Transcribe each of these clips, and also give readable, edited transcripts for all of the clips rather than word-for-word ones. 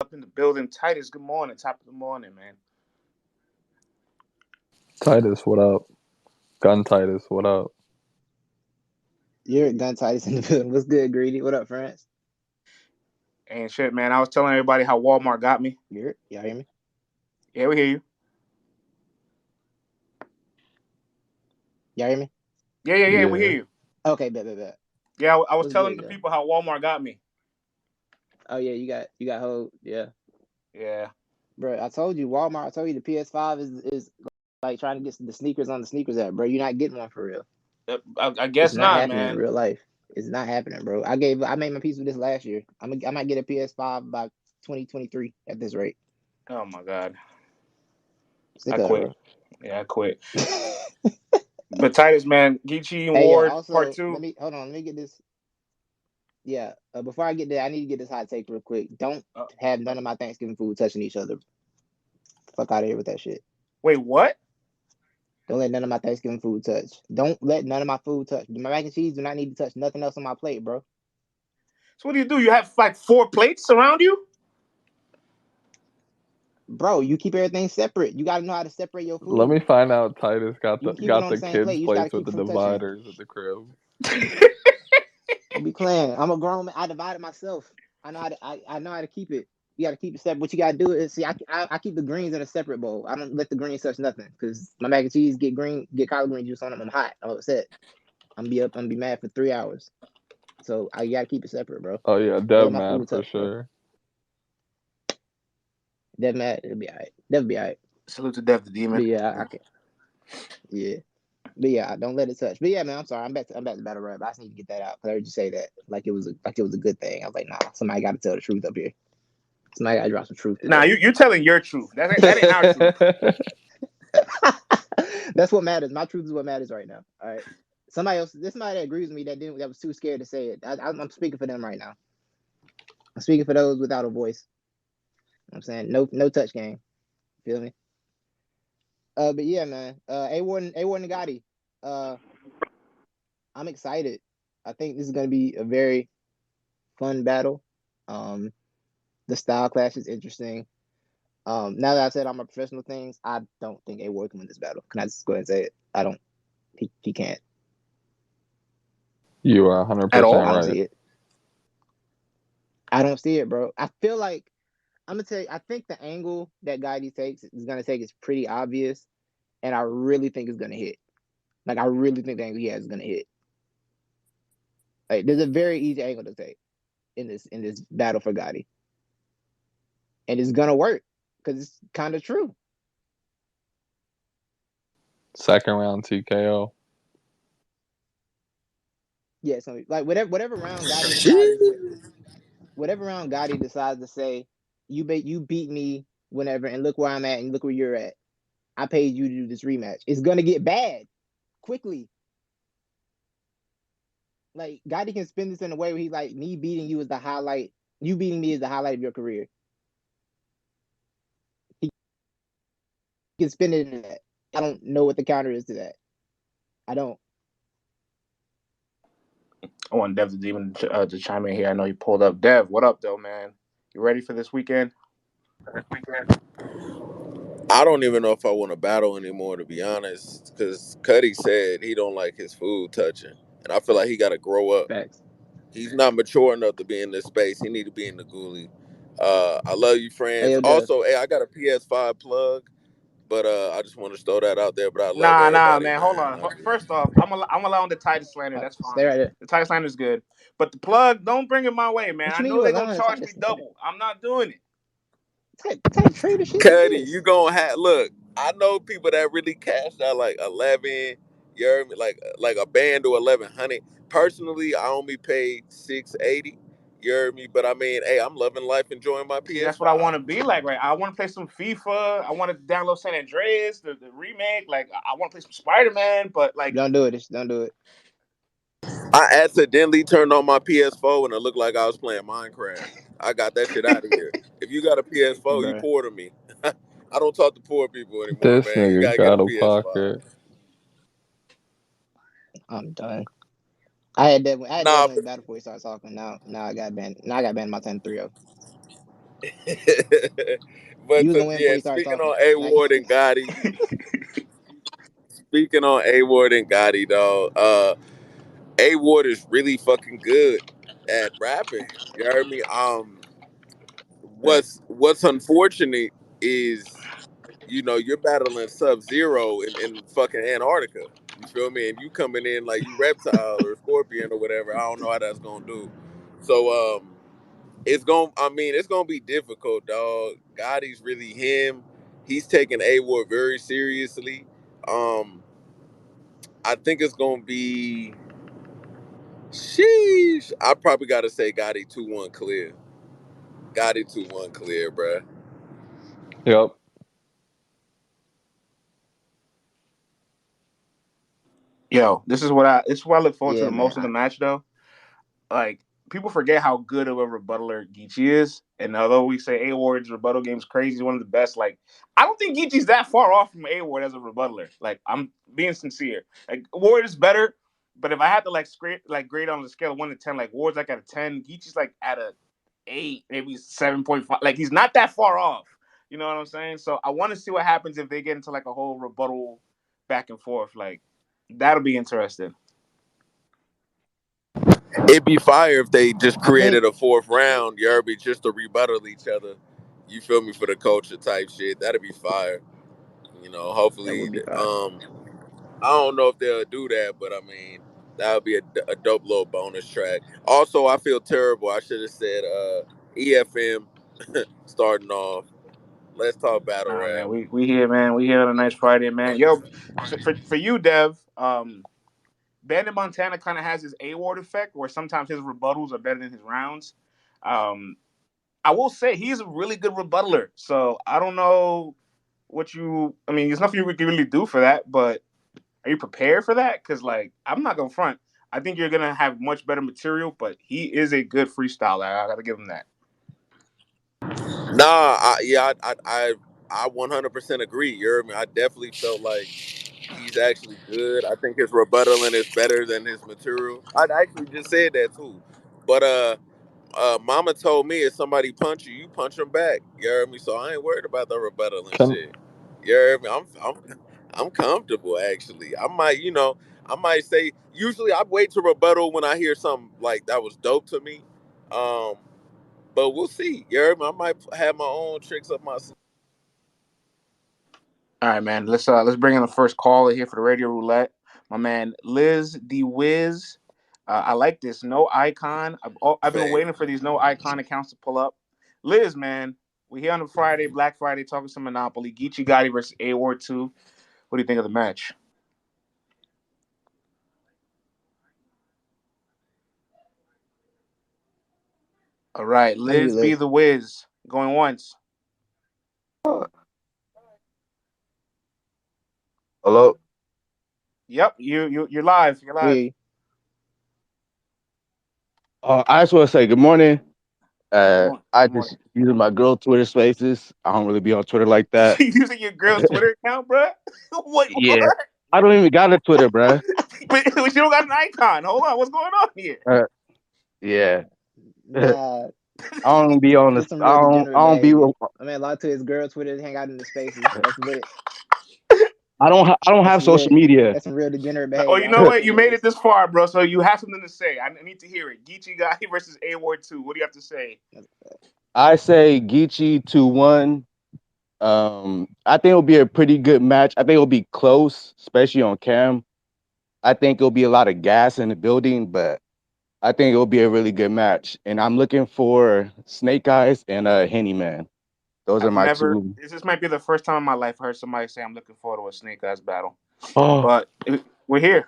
up in the building. Titus, good morning. Top of the morning, man. Titus, what up? Gun Titus, what up? You're Gun Titus in the building. What's good, Greedy? What up, France? And shit, man. I was telling everybody how Walmart got me. Y'all hear me? Yeah, we hear you. Y'all hear me? Yeah, we hear you. Okay, bet. Yeah, I was What's telling good, the guys? people how Walmart got me. Oh yeah, you got hold. Yeah, bro. I told you Walmart. I told you the PS5 is like trying to get the sneakers on the sneakers app, bro. You're not getting one for real. I guess It's not not, happening man. in real life. It's not happening, bro. I made my peace with this last year. I might get a PS5 by 2023 at this rate. Oh my god. Sick I of quit. it, Yeah, I quit. But Titus, man, Geechee and Hey, yo, Ward also, part 2. let me get this. Yeah, before I get there, I need to get this hot take real quick. Don't have none of my Thanksgiving food touching each other. Fuck out of here with that shit. Wait, what? Don't let none of my Thanksgiving food touch. Don't let none of my food touch. My mac and cheese do not need to touch nothing else on my plate, bro. So what do? You have like 4 plates around you? Bro, you keep everything separate. You gotta know how to separate your food. Let me find out. Titus got You the can keep it on the kids' same plate. You just gotta plates with keep the from touching. dividers at the crib. You be playing. I'm a grown man. I divided myself. I know how to keep it. You gotta keep it separate. What you gotta do is see. I keep the greens in a separate bowl. I don't let the greens touch nothing because my mac and cheese get collard green juice on them. I'm hot. I'm upset. I'm gonna be mad for 3 hours. So I gotta keep it separate, bro. Oh yeah, Don't Dev let my mad food for touch, bro. sure. Dev mad. It'll be alright. Dev be alright. Salute to Dev the Demon. But yeah, I can. Yeah. But yeah, don't let it touch. But yeah, man, I'm sorry. I'm back to battle rap. I just need to get that out. I heard you say that like it was a good thing. I was like, nah, somebody got to tell the truth up here. Somebody got to drop some truth. Nah, you're telling your truth. That ain't our truth. That's what matters. My truth is what matters right now. All right. Somebody that agrees with me that was too scared to say it. I'm speaking for them right now. I'm speaking for those without a voice. You know what I'm saying no touch game. Feel me? But yeah, man. A1 and Gotti. I'm excited. I think this is gonna be a very fun battle. The style clash is interesting. Now that I said I'm a professional things, I don't think A Ward can win this battle. Can I just go ahead and say it? I don't. He can't. You are 100% At all? I don't right. see it. I don't see it, bro. I feel like I'm gonna tell you. I think the angle that Gotti takes is gonna take is pretty obvious, and I really think it's gonna hit. Like I really think the angle he has is gonna hit. Like there's a very easy angle to take in this battle for Gotti, and it's gonna work because it's kind of true. Second round TKO. Yeah, so like whatever round Gotti decides to say, you beat me whenever, and look where I'm at, and look where you're at. I paid you to do this rematch. It's gonna get bad quickly. Like Gotti can spin this in a way where he's like, me beating you is the highlight. You beating me is the highlight of your career. He can spin it in that. I don't know what the counter is to that. I don't. I want Dev the Demon to chime in here. I know he pulled up. Dev, what up, though, man? You ready for this weekend? I don't even know if I want to battle anymore, to be honest, because Cuddy said he don't like his food touching, and I feel like he got to grow up. Facts. He's not mature enough to be in this space. He need to be in the ghoulie. I love you, Hey, friends. yo, Dev. Also, hey, I got a PS5 plug, but I just want to throw that out there. But I love Nah, everybody, man. Hold man. on. First off, I'm allowing the Titus slander. That's Stay fine. right there. The Titus slander is good. But the plug, don't bring it my way, man. What I you mean know you they're going allowing to the charge me Titus? double. I'm not doing it. Type traitor shit is Cuddy, this? you gonna have look. I know people that really cashed out like 11. You heard me? Like a band or 1100. Personally, I only paid 680. You heard me? But I mean, hey, I'm loving life, enjoying my See, that's what I PS5. want to be like, right? I want to play some FIFA. I want to download San Andreas, the remake. Like, I want to play some Spider-Man, but like, Don't do it. Don't do it. I accidentally turned on my PS4 and it looked like I was playing Minecraft. I got that shit out of here. If you got a PS4, you Bruh. poor to me. I don't talk to poor people anymore, This man. You nigga gotta get a got a PS5. pocket. I'm done. I had that Nah, when battle before we started talking. Now I got banned. Now I got banned my 10-3-0. You But was gonna win before yeah, you started speaking talking. on A Like, Ward and Gotti, speaking on A Ward and Gotti, though, A Ward is really fucking good at rapping. You heard me? facts. What's unfortunate is, you're battling Sub Zero in fucking Antarctica. You feel me? And you coming in like you reptile or scorpion or whatever. I don't know how that's gonna do. So it's gonna be difficult, dog. Gotti's really him. He's taking A Ward very seriously. Um, I think it's gonna be sheesh. I probably gotta say Gotti 2-1 clear. Gotti 2-1 clear, bruh. Yep. Yo, this is what I look forward to Yeah, the man. most in the match though. Like people forget how good of a rebuttaler Geechee is, and although we say A Ward's rebuttal game's crazy, he's one of the best. Like I don't think Geechee's that far off from A Ward as a rebuttaler. Like I'm being sincere. Like Ward is better, but if I had to grade on the scale of 1 to 10, like Ward's like at a 10, Geechee's like at a 8, maybe 7.5. Like he's not that far off. You know what I'm saying? So I want to see what happens if they get into like a whole rebuttal back and forth. Like that'll be interesting. It'd be fire if they just I think created a fourth round, you heard me, just to rebuttal each other. You feel me, for the culture type shit. That'd be fire. that Hopefully, would be fine. I don't know if they'll do that, but I mean, that would be a dope little bonus track. Also, I feel terrible. I should have said EFM starting off. Let's talk battle Nah, rap. man, we here, man. We here on a nice Friday, man. Yo, for you, Dev, Bandit Montana kind of has his A Ward effect, where sometimes his rebuttals are better than his rounds. Um, I will say he's a really good rebuttaler. So I don't know what you. I mean, there's nothing you can really do for that. But are you prepared for that? Because like, I'm not gonna front. I think you're gonna have much better material, but he is a good freestyler. I gotta give him that. Nah, I 100% agree. You heard me. I definitely felt like he's actually good. I think his rebuttaling is better than his material. I actually just said that too. But Mama told me if somebody punch you, you punch them back. You heard me. So I ain't worried about the rebuttal and Can shit. You heard me. I'm comfortable actually. I might say. Usually I wait to rebuttal when I hear something like that was dope to me. Um, but we'll see. You heard me. I might have my own tricks up my sleeve. All right, man. Let's bring in the first caller here for the radio roulette. My man Liz D Wiz. I like this no icon. I've been Fact. waiting for these no icon accounts to pull up. Liz, man, we here on the Friday, Black Friday, talking some Monopoly. Geechee Gotti versus A Ward 2. What do you think of the match? All right, On you, Liz be Liz. the Wiz. Going once. Hello. Yep, you're live. You're We live. hear you. I just want to say good morning. Good morning. I Good morning. just using my girl Twitter Spaces. I don't really be on Twitter like that. You using your girl's Twitter account, bro? What? Yeah, I don't even got a Twitter, bruh. But you don't got an icon. Hold on, what's going on here? Uh, yeah, I Nah, don't be on this. this some real I degenerate don't be. behavior. I mean, a lot to his girl Twitter, hang out in the spaces. That's lit. I don't That's have social lit. media. That's some real degenerate Oh, behavior. you I know fuck what? with You it, made it Liz. this far, bro. So you have something to say. I need to hear it. Geechee Gotti versus A Ward 2. What do you have to say? I say Geechee 2-1. I think it'll be a pretty good match. I think it'll be close, especially on cam. I think it'll be a lot of gas in the building, but I think it'll be a really good match. And I'm looking for Snake Eyes and Henny Man. Those are I've my never. two. This might be the first time in my life I heard somebody say I'm looking forward to a Snake Eyes battle. Oh, But we're here.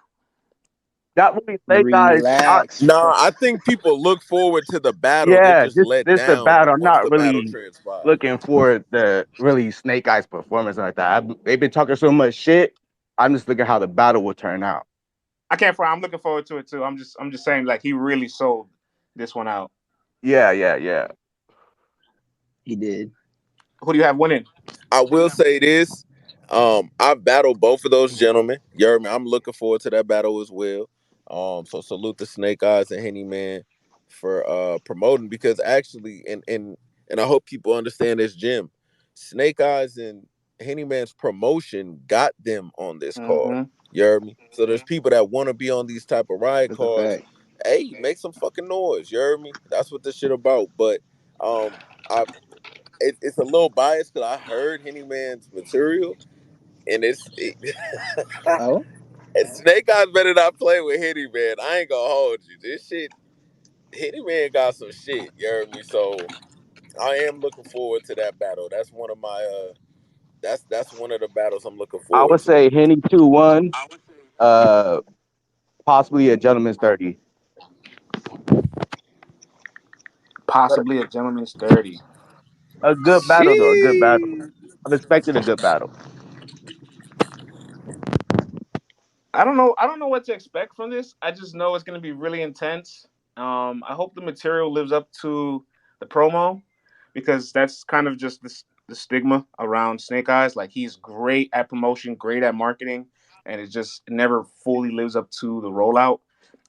that movie Snake Eyes. Relax. Nah, I think people look forward to the battle. They're Yeah, just let this the down battle. I'm once not the battle really transpires. looking for the really Snake Eyes performance like that. They've been talking so much shit. I'm just looking how the battle will turn out. I can't front. I'm looking forward to it too. I'm just saying like he really sold this one out. Yeah, yeah, yeah. He did. Who do you have winning? I will say this. I've battled both of those gentlemen. You heard me. I'm looking forward to that battle as well. So salute the Snake Eyes and Henny Man for promoting, because actually, and and I hope people understand this, Jim. Snake Eyes and Henny Man's promotion got them on this card. Mm-hmm. You heard me? So there's people that want to be on these type of riot That's a cards. fact. Hey, make some fucking noise. You heard me? That's what this shit about. But I it's a little biased because I heard Henny Man's material, and Oh, and Snake Eyes better not play with Henny Man. I ain't gonna hold you. This shit, Henny Man got some shit. You heard me? So I am looking forward to that battle. That's one of my that's one of the battles I'm looking I forward would to. say Henny 2-1, uh, possibly a gentleman's 30. Possibly a gentleman's 30. A good battle though, a good battle. Sheesh. I'm expecting a good battle. I don't know. I don't know what to expect from this. I just know it's going to be really intense. I hope the material lives up to the promo because that's kind of just the stigma around Snake Eyes. Like he's great at promotion, great at marketing, and it just never fully lives up to the rollout.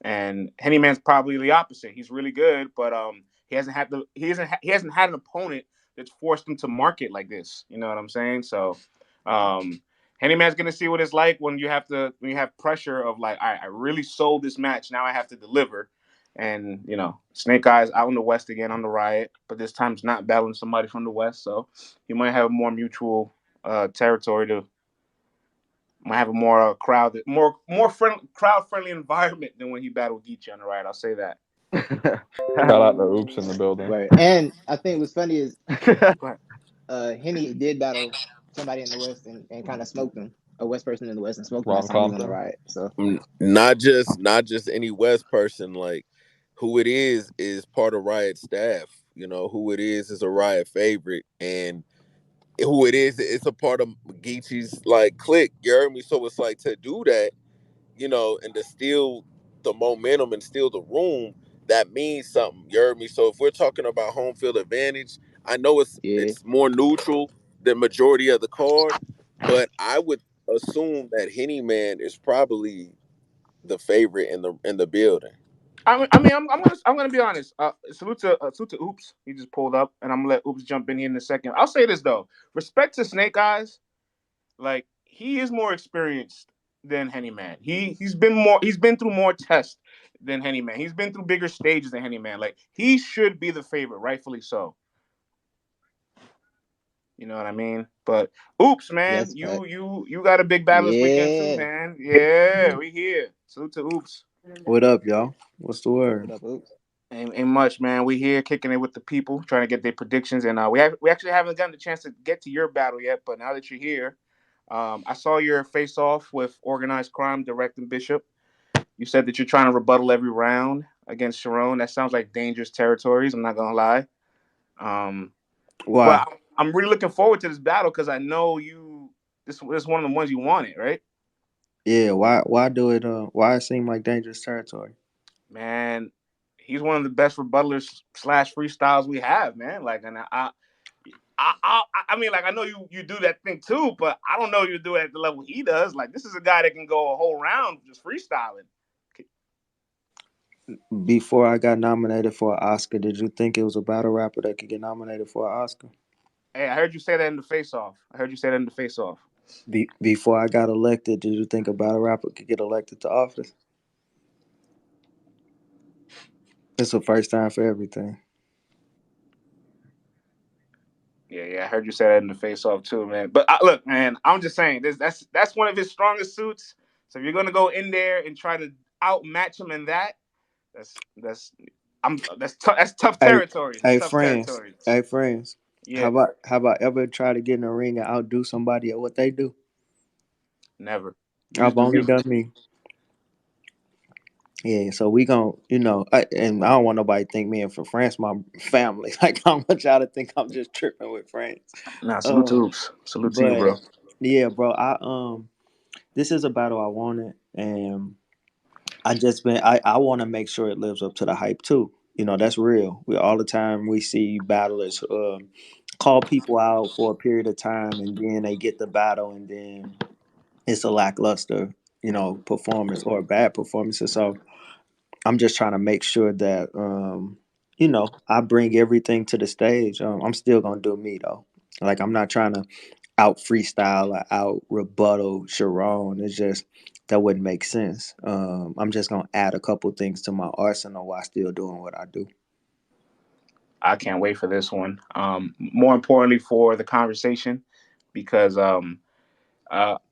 And Henny Man's probably the opposite. He's really good, but he hasn't had an opponent that's forced him to market like this. You know what I'm saying? So. Um, Handyman's gonna see what it's like when you have pressure of like, all right, I really sold this match. Now I have to deliver. And Snake Eyes out in the West again on the Riot, but this time it's not battling somebody from the West, so he might have a more mutual territory to might have a more crowd friendly environment than when he battled Geechee on the Riot. I'll say that. Shout out to Oops in the building. right. And I think what's funny is Go ahead. Henny did battle somebody in the West and kind of smoked him, a West person in the West, and smoked him Ron last time he was on the Compton. riot. So Not just any West person. Like who it is part of Riot staff. You know who it is a Riot favorite, and who it is it's a part of Geechee's like clique. You heard me? So it's like to do that, and to steal the momentum and steal the room, that means something. You heard me? So if we're talking about home field advantage, I know it's yeah, it's more neutral than majority of the card, but I would assume that Henny Man is probably the favorite in the building. I'm gonna be honest. Salute to Oops. He just pulled up, and I'm gonna let Oops jump in here in a second. I'll say this though, respect to Snake Eyes. Like he is more experienced than Henny Man. He's been through more tests than Henny Man. He's been through bigger stages than Henny Man. Like he should be the favorite, rightfully so. You know what I mean? But Oops, man, that's a fact. you got a big battle this weekend too, Yeah. man. Yeah, we here. Salute to Oops. What up, y'all? What's the What word? up, Oops? Ain't much, man. We here kicking it with the people, trying to get their predictions, and we actually haven't gotten the chance to get to your battle yet. But now that you're here, I saw your face off with organized crime directing Bishop. You said that you're trying to rebuttal every round against Sharon. That sounds like dangerous territories. I'm not gonna lie. Um, but Why? I'm really looking forward to this battle because I know you. This is one of the ones you wanted, right? Yeah, why do it why it seem like dangerous territory? Man, he's one of the best rebuttalers slash freestyles we have, man. Like, and I mean, like, I know you do that thing too, but I don't know you do it at the level he does. Like, this is a guy that can go a whole round just freestyling. Before I got nominated for an Oscar, did you think it was a battle rapper that could get nominated for an Oscar? Hey, I heard you say that in the face off. I heard you say that in the face off. Before I got elected, did you think a battle rapper could get elected to office? It's the first time for everything. Yeah, I heard you say that in the face off too, man. But look, man, I'm just saying that's one of his strongest suits. So if you're gonna go in there and try to outmatch him in that, that's that's tough Hey, territory. That's tough territory. hey friends. Yeah, How about ever try to get in the ring and outdo somebody at what they do? never. You just I've do only you. done me. Yeah, so we gon' and I don't want nobody to think me and for France my family. Like I don't want y'all to think I'm just tripping with France. Nah, salute to Uh, Oops. Salute to you, but bro. yeah, bro, this is a battle I wanted, and I want to make sure it lives up to the hype too. You know, that's real. We all the time we see battlers call people out for a period of time, and then they get the battle, and then it's a lackluster, performance or a bad performance. And so I'm just trying to make sure that I bring everything to the stage. I'm still gonna do me though. Like I'm not trying to out freestyle or out rebuttal Sharon. It's just that wouldn't make sense. I'm just gonna add a couple things to my arsenal while still doing what I do. I can't wait for this one. More importantly, for the conversation, because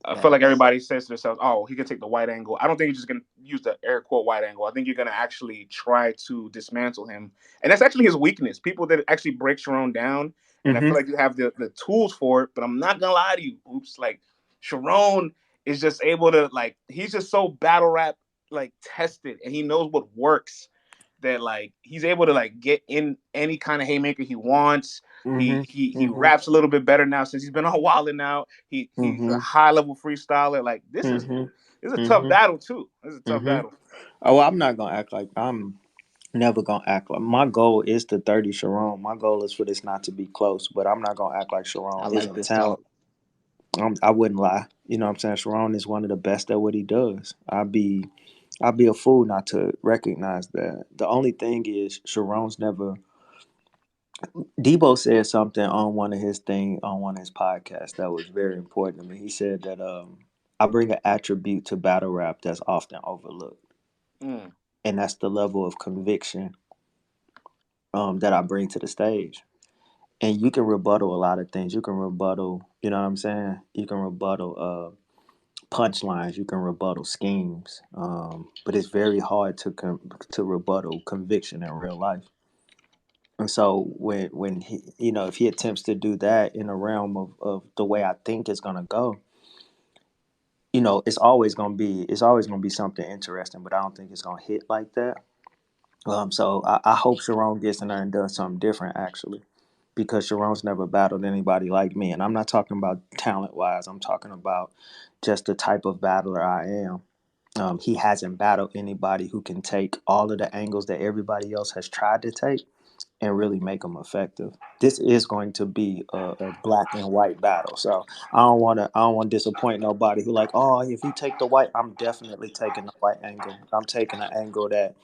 I feel like Facts. everybody says to themselves, "Oh, he can take the white angle." I don't think you're just gonna use the air quote white angle. I think you're gonna actually try to dismantle him, and that's actually his weakness. People that actually break Sharon down, and I feel Mm-hmm. like you have the tools for it. But I'm not gonna lie to you, Oops. Like Sharon is just able to he's just so battle rap tested, and he knows what works. That he's able to get in any kind of haymaker he wants. He Mm-hmm. he he Mm-hmm. raps a little bit better now since he's been on Wildin' now. He's a Mm-hmm. high level freestyler. Like Mm-hmm. this is a tough Mm-hmm. battle too. This is a tough Mm-hmm. battle. Oh, I'm not gonna act like I'm never gonna act like my goal is to 30 Sharon. My goal is for this not to be close, but I'm not gonna act like Sharon I like isn't this talk. talented. I wouldn't lie. You know what I'm saying? Sharon is one of the best at what he does. I'd be a fool not to recognize that. The only thing is Sharon's never. Debo said something on one of his podcasts that was very important to me. He said that I bring an attribute to battle rap that's often overlooked, Mm. and that's the level of conviction that I bring to the stage. And you can rebuttal a lot of things. You can rebuttal, you know what I'm saying? You can rebuttal punchlines. You can rebuttal schemes. But it's very hard to rebuttal conviction in real life. And so when he, if he attempts to do that in a realm of the way I think it's gonna go, it's always gonna be something interesting. But I don't think it's gonna hit like that. So I hope Sharon gets in there and does something different actually, because Sharon's never battled anybody like me, and I'm not talking about talent wise. I'm talking about just the type of battler I am. He hasn't battled anybody who can take all of the angles that everybody else has tried to take and really make them effective. This is going to be a black and white battle, so I don't want to disappoint nobody who like, oh, if you take the white, I'm definitely taking the white angle. I'm taking an angle that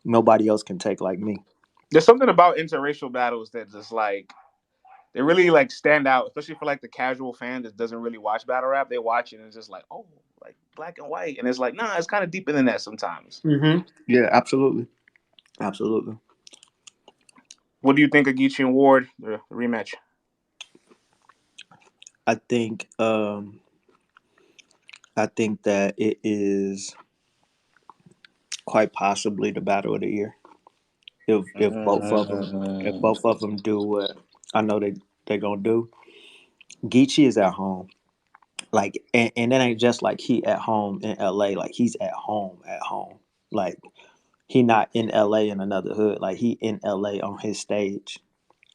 nobody else can take like me. There's something about interracial battles that just they really stand out, especially for the casual fan that doesn't really watch battle rap. They watch it and it's just oh, black and white, and it's nah, it's kind of deeper than that sometimes. Yeah, absolutely, absolutely. What do you think of Geechee and Ward, the rematch? I think I think that it is quite possibly the battle of the year. If Mm. both of them do what I know they're gonna do. Geechee is at home, and it ain't just like he at home in L.A. Like he's at home. Like he not in L.A. in another hood. Like he in L.A. on his stage.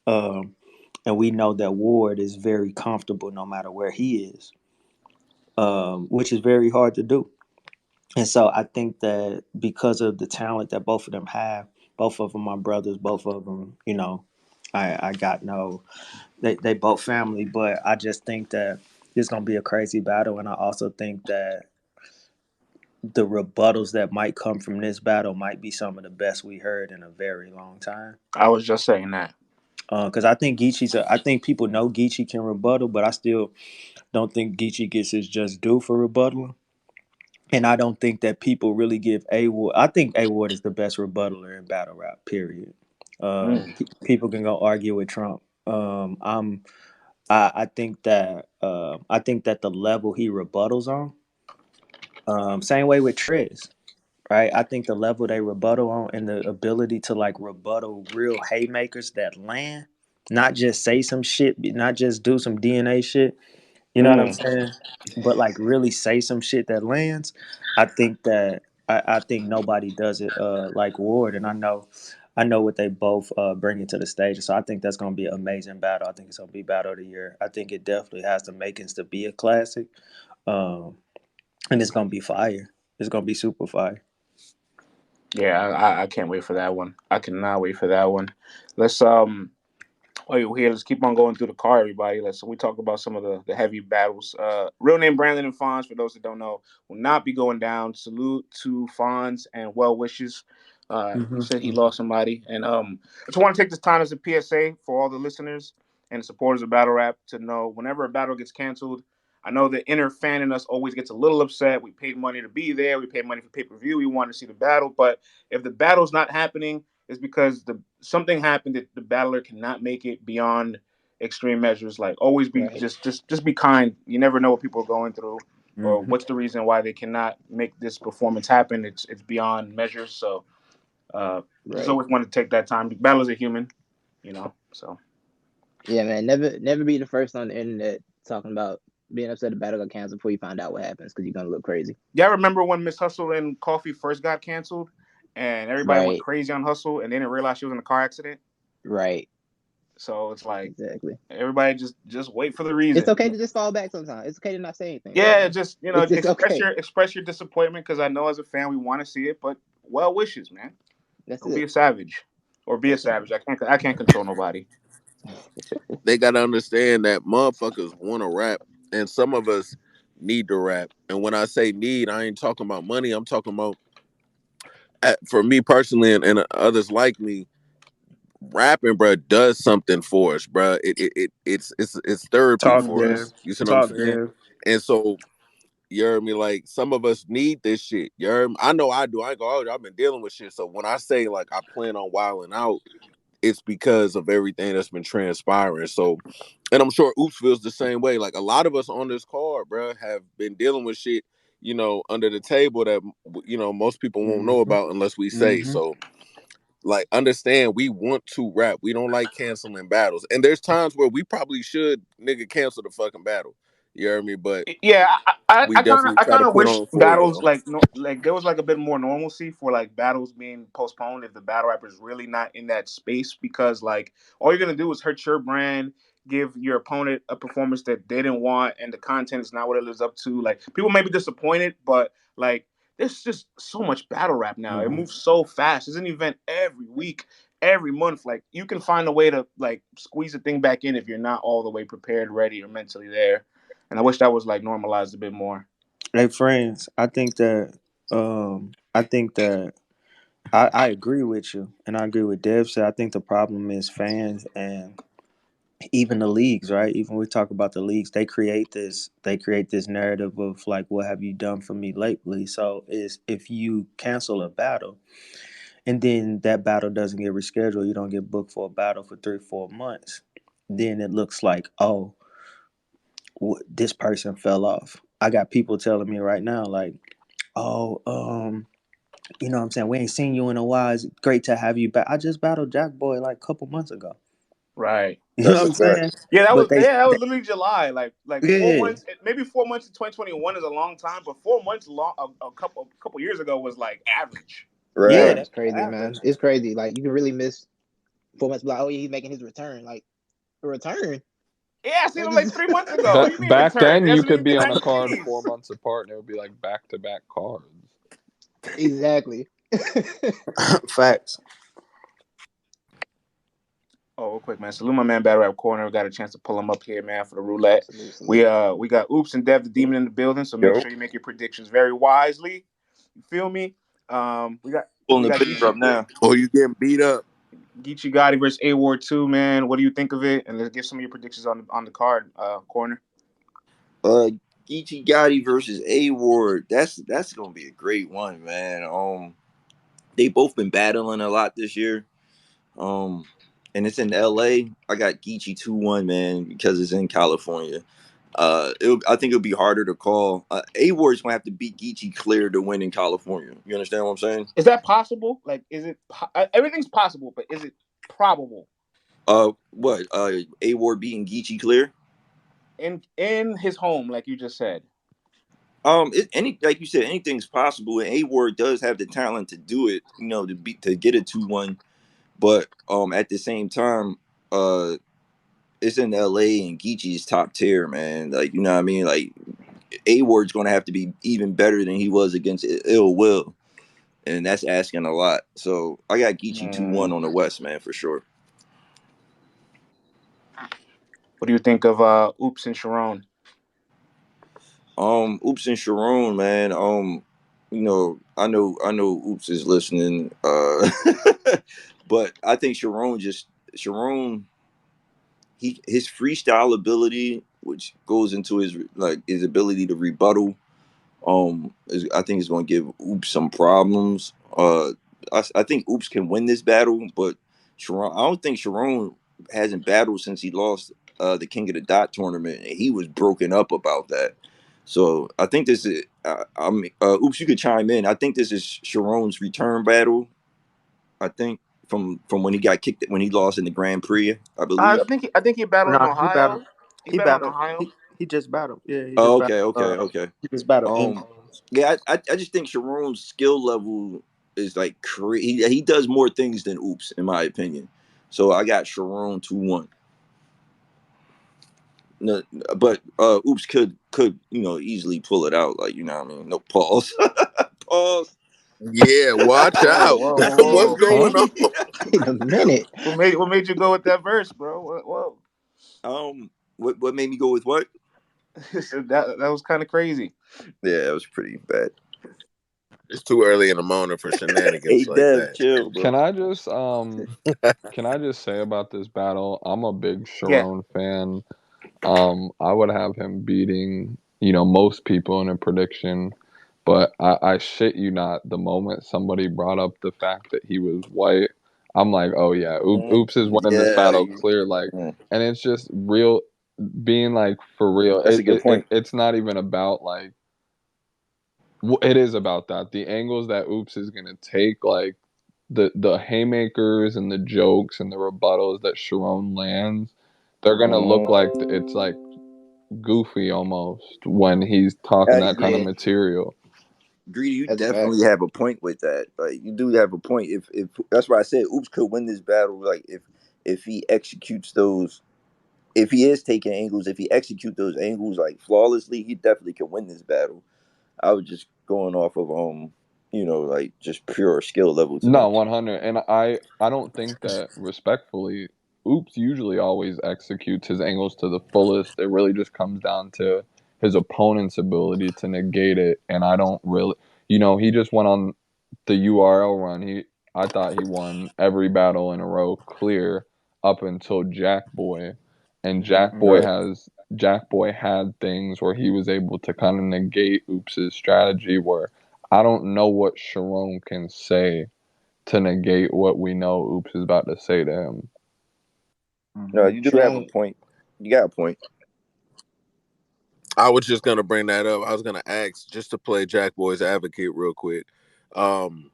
Um, and we know that Ward is very comfortable no matter where he is, which is very hard to do. And so I think that because of the talent that both of them have, both of them are brothers, both of them, I got no, they both family, but I just think that it's gonna be a crazy battle, and I also think that the rebuttals that might come from this battle might be some of the best we heard in a very long time. I was just saying that. Because I think people know Geechee can rebuttal, but I still don't think Geechee gets his just due for rebuttal. And I don't think that people really give A Ward. I think A Ward is the best rebuttaler in battle rap. Period. Mm. People can go argue with Trump. I think that the level he rebuttals on, same way with Trez, right? I think the level they rebuttal on and the ability to rebuttal real haymakers that land, not just say some shit, not just do some DNA shit. You know what I'm Mm. saying? But really say some shit that lands. I think nobody does it like Ward, and I know what they both bring into the stage. So I think that's gonna be an amazing battle. I think it's gonna be battle of the year. I think it definitely has the makings to be a classic, um, and it's gonna be fire. It's gonna be super fire. Yeah, I can't wait for that one. I cannot wait for that one. Let's here, let's keep on going through the card, everybody. We talk about some of the heavy battles. Real name Brandon and Fonz, for those that don't know, will not be going down. Salute to Fonz and well wishes. Said he Mm-hmm. lost somebody, and I just want to take this time as a PSA for all the listeners and supporters of battle rap to know whenever a battle gets canceled. I know the inner fan in us always gets a little upset. We paid money to be there. We paid money for pay-per-view. We want to see the battle, but if the battle's not happening, it's because the something happened that the battler cannot make it beyond extreme measures. Like always be Right. just be kind. You never know what people are going through or Mm-hmm. what's the reason why they cannot make this performance happen. It's beyond measures. So just Right. always want to take that time. Battlers are human, you know. So Yeah, man. Never be the first on the internet talking about being upset the battle got canceled before you find out what happens because you're gonna look crazy. yeah, I remember when Miss Hustle and Coffee first got canceled, and everybody went Right. crazy on Hustle, and they didn't realize she was in a car accident. Right. So it's like Exactly. everybody just wait for the It's reason. okay to just fall back sometimes. It's okay to not say anything Yeah, sometimes. just It's express okay. your disappointment because I know as a fan we want to see it, but well wishes, man. That's Don't be it. a savage, or be a That's it. savage. I can't control nobody. They gotta understand that motherfuckers want to rap, and some of us need to rap. And when I say need, I ain't talking about money. I'm talking about for me personally and others like me. Rapping, bro, does something for us, bro. It's therapy Talk, for Dev. us. You see what I'm Talk, saying? Dev. And so you heard me, like some of us need this shit. You heard me? I know I do. I ain't go, oh, I've been dealing with shit. So when I say like I plan on wilding out, it's because of everything that's been transpiring. So, and I'm sure Oops feels the same way. Like a lot of us on this card, bro, have been dealing with shit, under the table that most people won't know Mm-hmm. about unless we say. Mm-hmm. So, like, understand we want to rap. We don't like canceling battles, and there's times where we probably should nigga cancel the fucking battle. You hear me? But Yeah, we definitely I try kind to of put wish on for it battles though. like no like there was like a bit more normalcy for like battles being postponed if the battle rapper is really not in that space because like all you're gonna do is hurt your brand, give your opponent a performance that they didn't want, and the content is not what it lives up to. Like people may be disappointed, but like there's just so much battle rap now. It Mm-hmm. moves so fast. There's an event every week, every month. Like you can find a way to like squeeze the thing back in if you're not all the way prepared, ready, or mentally there. And I wish that was like normalized a bit more. Hey, friends. I think that I agree with you, and I agree with Dev said. I think the problem is fans and even the leagues, right? Even we talk about the leagues, they create this narrative of like, what have you done for me lately? So is if you cancel a battle and then that battle doesn't get rescheduled, you don't get booked for a battle for 3 4 months, then it looks like, oh, this person fell off. I got people telling me right now like, oh, you know what I'm saying, we ain't seen you in a while, it's great to have you back. I just battled Jack Boy like a couple months ago. Right. You know That's what a I'm fact. saying? Yeah, But that they was literally July. Like 4 months, yeah. maybe 4 months in 2021 is a long time, but 4 months long a couple years ago was like average. Yeah, Yeah, Right. that's that's the crazy, man. average. It's crazy. Like you can really miss 4 months. Like, oh yeah, he's making his return. Like a return. Yeah, I seen What him like is 3 months ago. What do you mean Back return? then, It you hasn't could even be been on a 90 card days. 4 months apart, and it would be like back-to-back cards. exactly? Facts. Oh, real quick, man. Salute my man Battle Rap Corner. Got a chance to pull him up here, man, for the roulette. Salute, We salute. we got Oops and Dev the Demon in the building, so make Yo. sure you make your predictions very wisely. You feel me? We got Pulling we the got picture up now. Or you getting beat up. Geechee Gotti versus A Ward 2, man. What do you think of it? And let's give some of your predictions on the card, corner. Uh, Geechee Gotti versus A Ward. That's gonna be a great one, man. They both been battling a lot this year. Um, and it's in L.A. I got Geechee 2-1, man, because it's in California. I think it'll be harder to call. A Ward's gonna have to beat Geechee clear to win in California. You understand what I'm saying? Is that possible? Like, is it? Everything's possible, but is it probable What? A Ward beating Geechee clear? in his home, like you just said? Any like you said, anything's possible, and A Ward does have the talent to do it. To get a 2-1. But at the same time, uh, it's in LA and Geechee's top tier, man. Like, you know what I mean? Like, A Ward's gonna have to be even better than he was against Ill Will, and that's asking a lot. So I got Geechee 2-1 Mm. on the West, man, for sure. What do you think of Oops and Sharon? Oops and Sharon, man. I know Oops is listening, but I think Sharon, his freestyle ability, which goes into his ability to rebuttal, I think it's going to give Oops some problems. I think Oops can win this battle, but Sharon, I don't think Sharon hasn't battled since he lost the King of the Dot tournament, and he was broken up about that. So I think this is. Oops, you could chime in. I think this is Sharon's return battle. I think from when he got kicked when he lost in the Grand Prix, I believe. I think he battled in No, he battled. Ohio. He He battled in battled. Ohio. He just battled. Yeah, he just Oh, battled. okay, okay, okay. He just battled in Um, Bronx. yeah, I just think Sharon's skill level is like he does more things than Oops, in my opinion. So I got Sharon 2-1. No, but Oops could easily pull it out. Like what I mean, no pause, pause. Yeah, watch Whoa, out. whoa, What's whoa! Huh? going on? Wait a minute. What made you go with that verse, bro? Whoa. What made me go with what? That was kind of crazy. Yeah, it was pretty bad. It's too early in the morning for Hey shenanigans like Dev, that. chill, Can bro. I just can I just say about this battle? I'm a big Yeah, Sharon fan. I would have him beating, most people in a prediction, but I shit you not, the moment somebody brought up the fact that he was white, I'm like, oh yeah, Oops is winning this Yeah, battle clear, like, mm, and it's just real, being like for real. that's a good point. It's not even about like, it is about that. The angles that Oops is gonna take, like the haymakers and the jokes and the rebuttals that Sharon lands, they're gonna Mm. look like it's like goofy almost when he's talking that kind of Yeah, material. Greedy, you That's a fact. definitely have a point with that. Like you do have a point. If that's why I said Oops could win this battle. Like if he executes those, if he is taking angles, if he execute those angles like flawlessly, he definitely could win this battle. I was just going off of like just pure skill level to No, me. 100. And I don't think that, respectfully, Oops usually always executes his angles to the fullest. It really just comes down to his opponent's ability to negate it. And I don't really, he just went on the URL run. I thought he won every battle in a row clear up until Jack Boy. And Right. Jack Boy had things where he was able to kind of negate Oops's strategy, where I don't know what Sharon can say to negate what we know Oops is about to say to him. No, Mhm. you do have a Sharon, point. You got a point. I was just gonna bring that up. I was gonna ask just to play Jack Boy's advocate real quick. Um,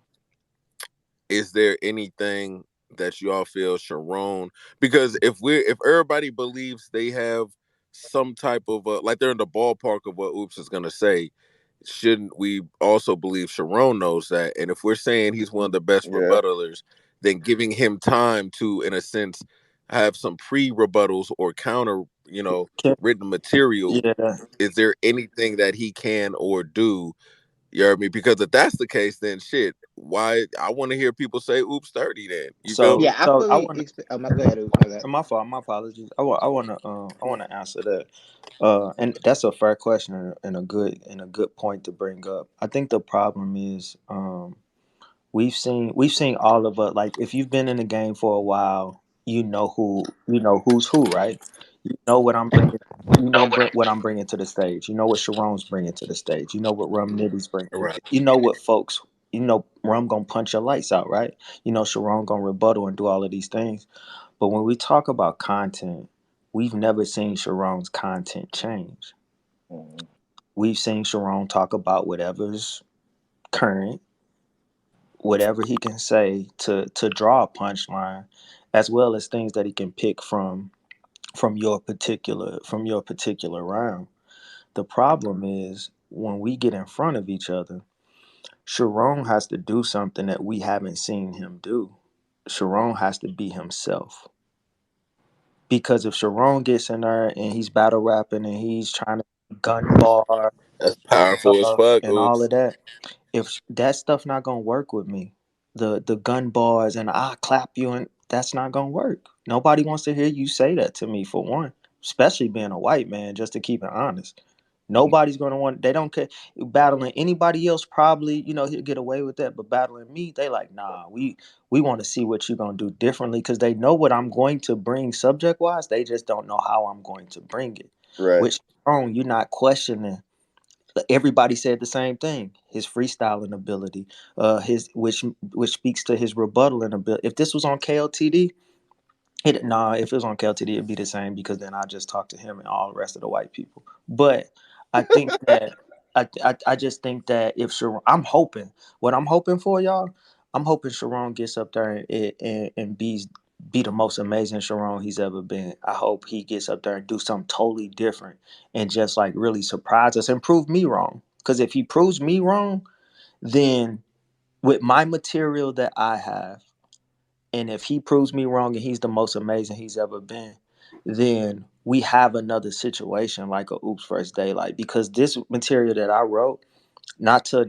is there anything that you all feel Sharon? Because if everybody believes they have some type of like they're in the ballpark of what Oops is gonna say, shouldn't we also believe Sharon knows that? And if we're saying he's one of the best Yeah. rebuttalers, then giving him time to, in a sense, have some pre-rebuttals or counter, Can- written material, Yeah. is there anything that he can or do? You heard me? Because if that's the case, then shit. Why I want to hear people say "Oops 30." Then you feel So me? yeah, I so I fully want to. expect. Oh my, go ahead. Oops, my bad. My fault. My apologies. I want to answer that. And that's a fair question and a good point to bring up. I think the problem is we've seen all of us, like if you've been in the game for a while, who's who, right? You know what I'm bringing. What I'm bringing to the stage. You know what Sharon's bringing to the stage. You know what Rum Nitty's bringing. Right. You know what folks. Rum gonna punch your lights out, right? Sharon gonna rebuttal and do all of these things. But when we talk about content, we've never seen Sharon's content change. Mhm. We've seen Sharon talk about whatever's current, whatever he can say to draw a punchline, as well as things that he can pick from your particular round. The problem is when we get in front of each other, Sharon has to do something that we haven't seen him do. Sharon has to be himself. Because if Sharon gets in there and he's battle rapping and he's trying to gun bar That's powerful as fuck. and all of Oops. that, if that stuff not gonna work with me, the gun bars and I clap you, and that's not gonna work. Nobody wants to hear you say that to me, for one, especially being a white man. Just to keep it honest, Nobody's gonna want. They don't care battling anybody else. Probably, he'll get away with that. But battling me, they like, nah. We want to see what you're gonna do differently because they know what I'm going to bring subject wise. They just don't know how I'm going to bring it. Right. Which you're not questioning. Everybody said the same thing. His freestyling ability, his which speaks to his rebuttaling ability. If this was on KLTD, if it was on KLTD, it'd be the same because then I just talk to him and all the rest of the white people. But I think that I just think that if Sharon, I'm hoping for y'all, I'm hoping Sharon gets up there and be the most amazing Sharon he's ever been. I hope he gets up there and do something totally different and just like really surprise us and prove me wrong. Because if he proves me wrong, then with my material that I have, and if he proves me wrong and he's the most amazing he's ever been, then we have another situation like a Oops First Daylight. Because this material that I wrote, not to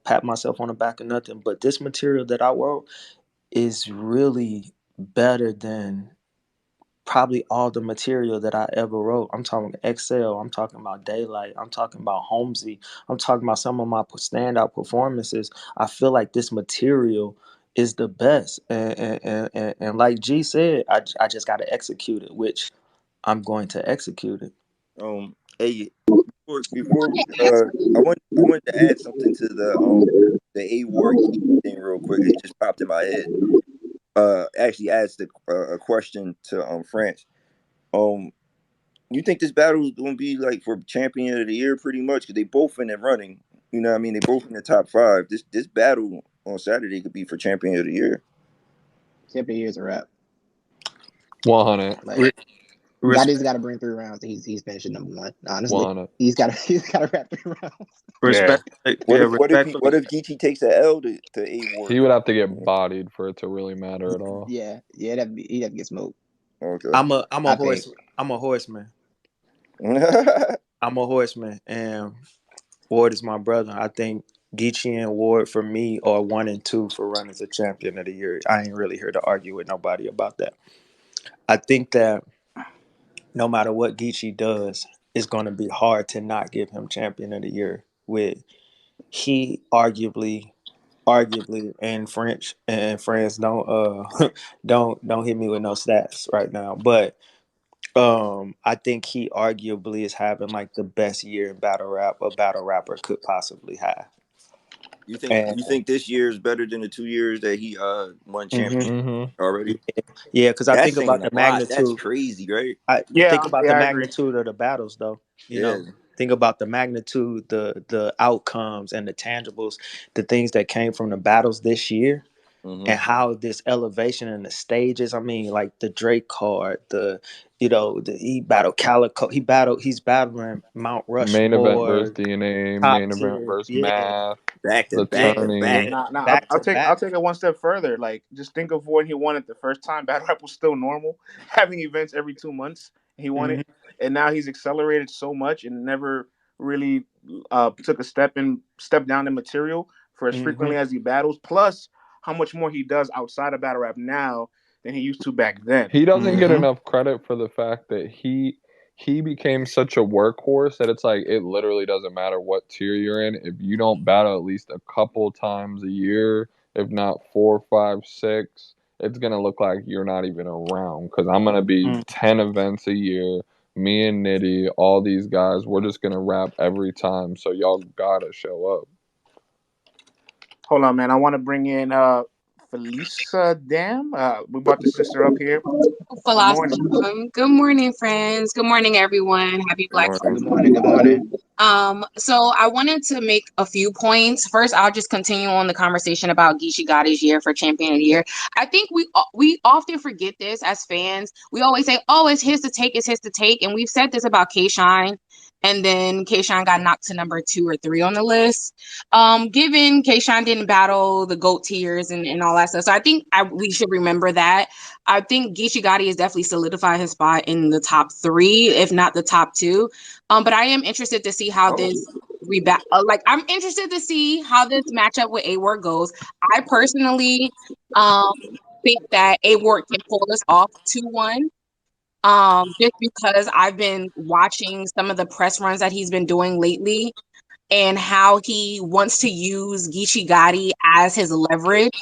pat myself on the back or nothing, but this material that I wrote is really better than probably all the material that I ever wrote. I'm talking Excel, I'm talking about Daylight, I'm talking about Holmesy, I'm talking about some of my standout performances. I feel like this material is the best. And like G said, I just got to execute it, which I'm going to execute it. Hey, before we I wanted to add something to the A Ward thing real quick. It just popped in my head. Actually adds a question to France. Um, you think this battle is going to be like for champion of the year, pretty much? Because they both in the running. You know what I mean? They both in the top five. This battle on Saturday could be for champion of the year. Champion year's a wrap. 100. Like Respect, Gotti's got to bring 3 rounds. He's finishing number one. Honestly, 100. he's got to wrap 3 rounds. Yeah. respect, yeah, What respectfully. if Geechee takes the L to A He Ward would though? have to get bodied for it to really matter at all. Yeah, he'd have to get smoked. Okay. I'm a I think. horse. I'm a horseman. I'm a horseman, and Ward is my brother. I think Geechee and Ward for me are 1 and 2 for running as a champion of the year. I ain't really here to argue with nobody about that. I think that no matter what Geechee does, it's going to be hard to not give him champion of the year. With he arguably, and France don't hit me with no stats right now, but I think he arguably is having like the best year in battle rap a battle rapper could possibly have. You And think this year is better than the 2 years that he won hmm champion Mm-hmm. already? yeah, because I That's think saying about a the lot. That's magnitude. crazy, right? I think Yeah, about the yeah, I agree. magnitude of the battles, though. Yeah. Think about the magnitude, the outcomes, and the tangibles, the things that came from the battles this year, Mm-hmm. and how this elevation in the stages. I mean, like the Drake card, he battled Calico. He's battling Mount Main event versus Rushmore, DNA, top main event tier. versus Yeah, math, Back to the back to yeah, back. tourney. Nah, I'll, back I'll to take I'll back. take it one step further. Like, just think of when he won it the first time. Battle rap was still normal, having events every 2 months. He won it, Hmm. and now he's accelerated so much and never really took a step down in material for as Hmm. frequently as he battles. Plus, how much more he does outside of battle rap now than he used to back then. He doesn't get Hmm. enough credit for the fact that he became such a workhorse that it's like it literally doesn't matter what tier you're in. If you don't battle at least a couple times a year, if not four, five, six, it's gonna look like you're not even around. Because I'm gonna be 10 events a year. Me and Nitty, all these guys, we're just gonna rap every time. So y'all gotta show up. Hold on, man. I want to bring in Felisa Dam. We brought the sister up here. Good morning. Philosophy. Good morning, friends. Good morning, everyone. Happy Good Black morning. Good morning. Good morning. So I wanted to make a few points. First, I'll just continue on the conversation about Geechee Gotti's year for Champion of the Year. I think we often forget this as fans. We always say, "Oh, it's his to take. It's his to take," and we've said this about K-Shine. And then K-Shine got knocked to number 2 or 3 on the list. Given K-Shine didn't battle the GOAT tiers and all that stuff. So I think we should remember that. I think Geechee Gotti has definitely solidified his spot in the top 3, if not the top 2. But I am interested to see how Oh, this I'm interested to see how this matchup with A Ward goes. I personally um think that A Ward can pull this off 2-1. Just because I've been watching some of the press runs that he's been doing lately and how he wants to use Geechee Gotti as his leverage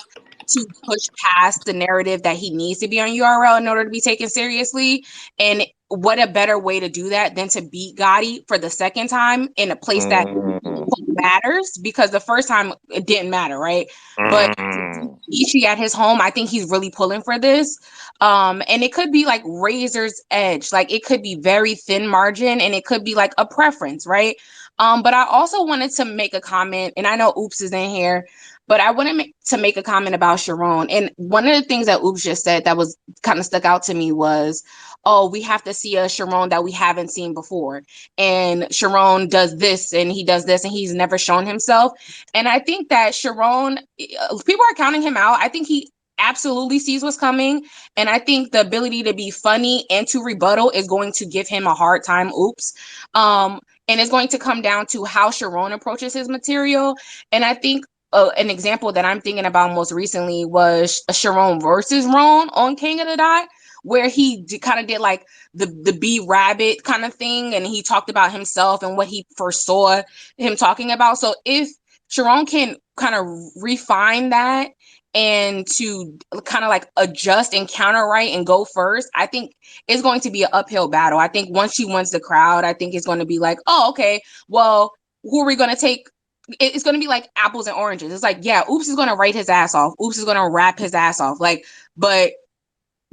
to push past the narrative that he needs to be on URL in order to be taken seriously. And what a better way to do that than to beat Gotti for the second time in a place that Mm, matters, because the first time it didn't matter, right? But mm, Ishii at his home, I think he's really pulling for this. And it could be like razor's edge, like it could be very thin margin, and it could be like a preference, right? But I also wanted to make a comment, and I know Oops is in here, but I wanted to make a comment about Sharon. And one of the things that Oops just said that was kind of stuck out to me was, oh, we have to see a Sharon that we haven't seen before. And Sharon does this and he does this and he's never shown himself. And I think that Sharon, people are counting him out. I think he absolutely sees what's coming. And I think the ability to be funny and to rebuttal is going to give him a hard time. Oops. And it's going to come down to how Sharon approaches his material. And I think an example that I'm thinking about most recently was Sharon versus Ron on King of the Dot, where he kind of did like the B rabbit kind of thing, and he talked about himself and what he foresaw him talking about. So if Sharon can kind of refine that and to kind of like adjust and counter right and go first, I think it's going to be an uphill battle. I think once she wins the crowd, I think it's going to be like, oh, okay, well, who are we going to take? It's going to be like apples and oranges. It's like, yeah, Oops is going to write his ass off. Oops is going to rap his ass off. Like, but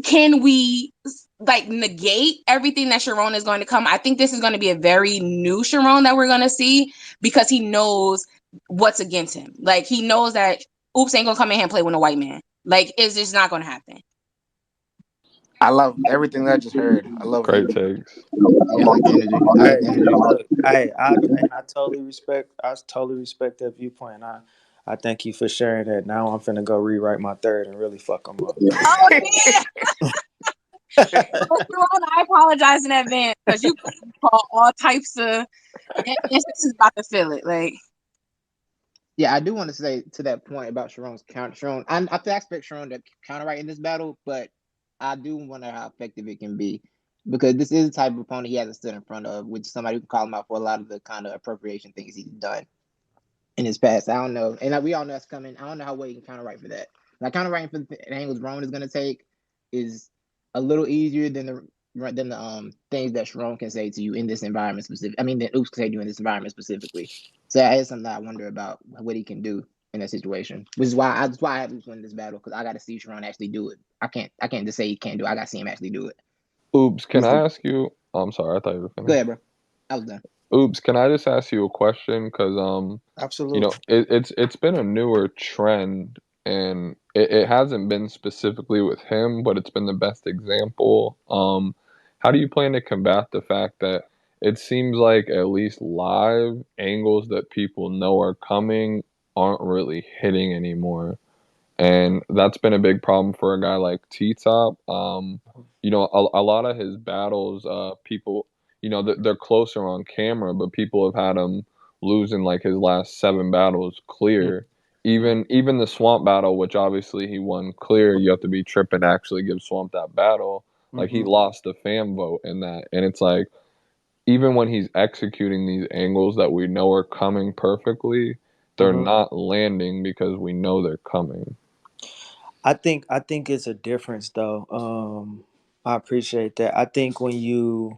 can we like negate everything that Sharon is going to come? I think this is going to be a very new Sharon that we're going to see, because he knows what's against him. Like he knows that Oops ain't gonna come in here and play with a white man. Like it's just not gonna happen. I love everything that I just heard. I love it. Great takes. Yeah, I like the energy. I Hey, like the hey, energy. look, I totally respect that viewpoint. I thank you for sharing that. Now I'm finna go rewrite my third and really fuck them up. Oh yeah, Sharon, I apologize in advance because you call all types of instances about to feel it. Like Yeah, I do want to say to that point about Sharon's counter. Sharon, I feel I expect Sharon to counter right in this battle, but I do wonder how effective it can be, because this is the type of opponent he hasn't stood in front of, which somebody who can call him out for a lot of the kind of appropriation things he's done in his past. I don't know, and like, we all know that's coming. I don't know how well he can counter right for that. Like counter right for the angles Rowan is going to take is a little easier than the things that Sharon can say to you in this environment specific. I mean, that Oops can say to you in this environment specifically. So that is something that I wonder about what he can do in that situation. Which is why I have Oops win this battle, because I got to see Sharon actually do it. I can't just say he can't do it. I got to see him actually do it. Oops, can This I the ask you? I'm sorry, I thought you were Go finished. ahead, bro. I was done. Oops, can I just ask you a question? Because Absolutely. it's been a newer trend, and it hasn't been specifically with him, but it's been the best example. How do you plan to combat the fact that it seems like at least live angles that people know are coming aren't really hitting anymore? And that's been a big problem for a guy like T Top. A lot of his battles, people, they're closer on camera, but people have had him losing like his last 7 battles clear. Even the Swamp battle, which obviously he won clear, you have to be tripping to actually give Swamp that battle. Like he Mm-hmm. lost a fan vote in that, and it's like even when he's executing these angles that we know are coming perfectly, they're Mm-hmm. not landing because we know they're coming. I think it's a difference though. I appreciate that. I think when you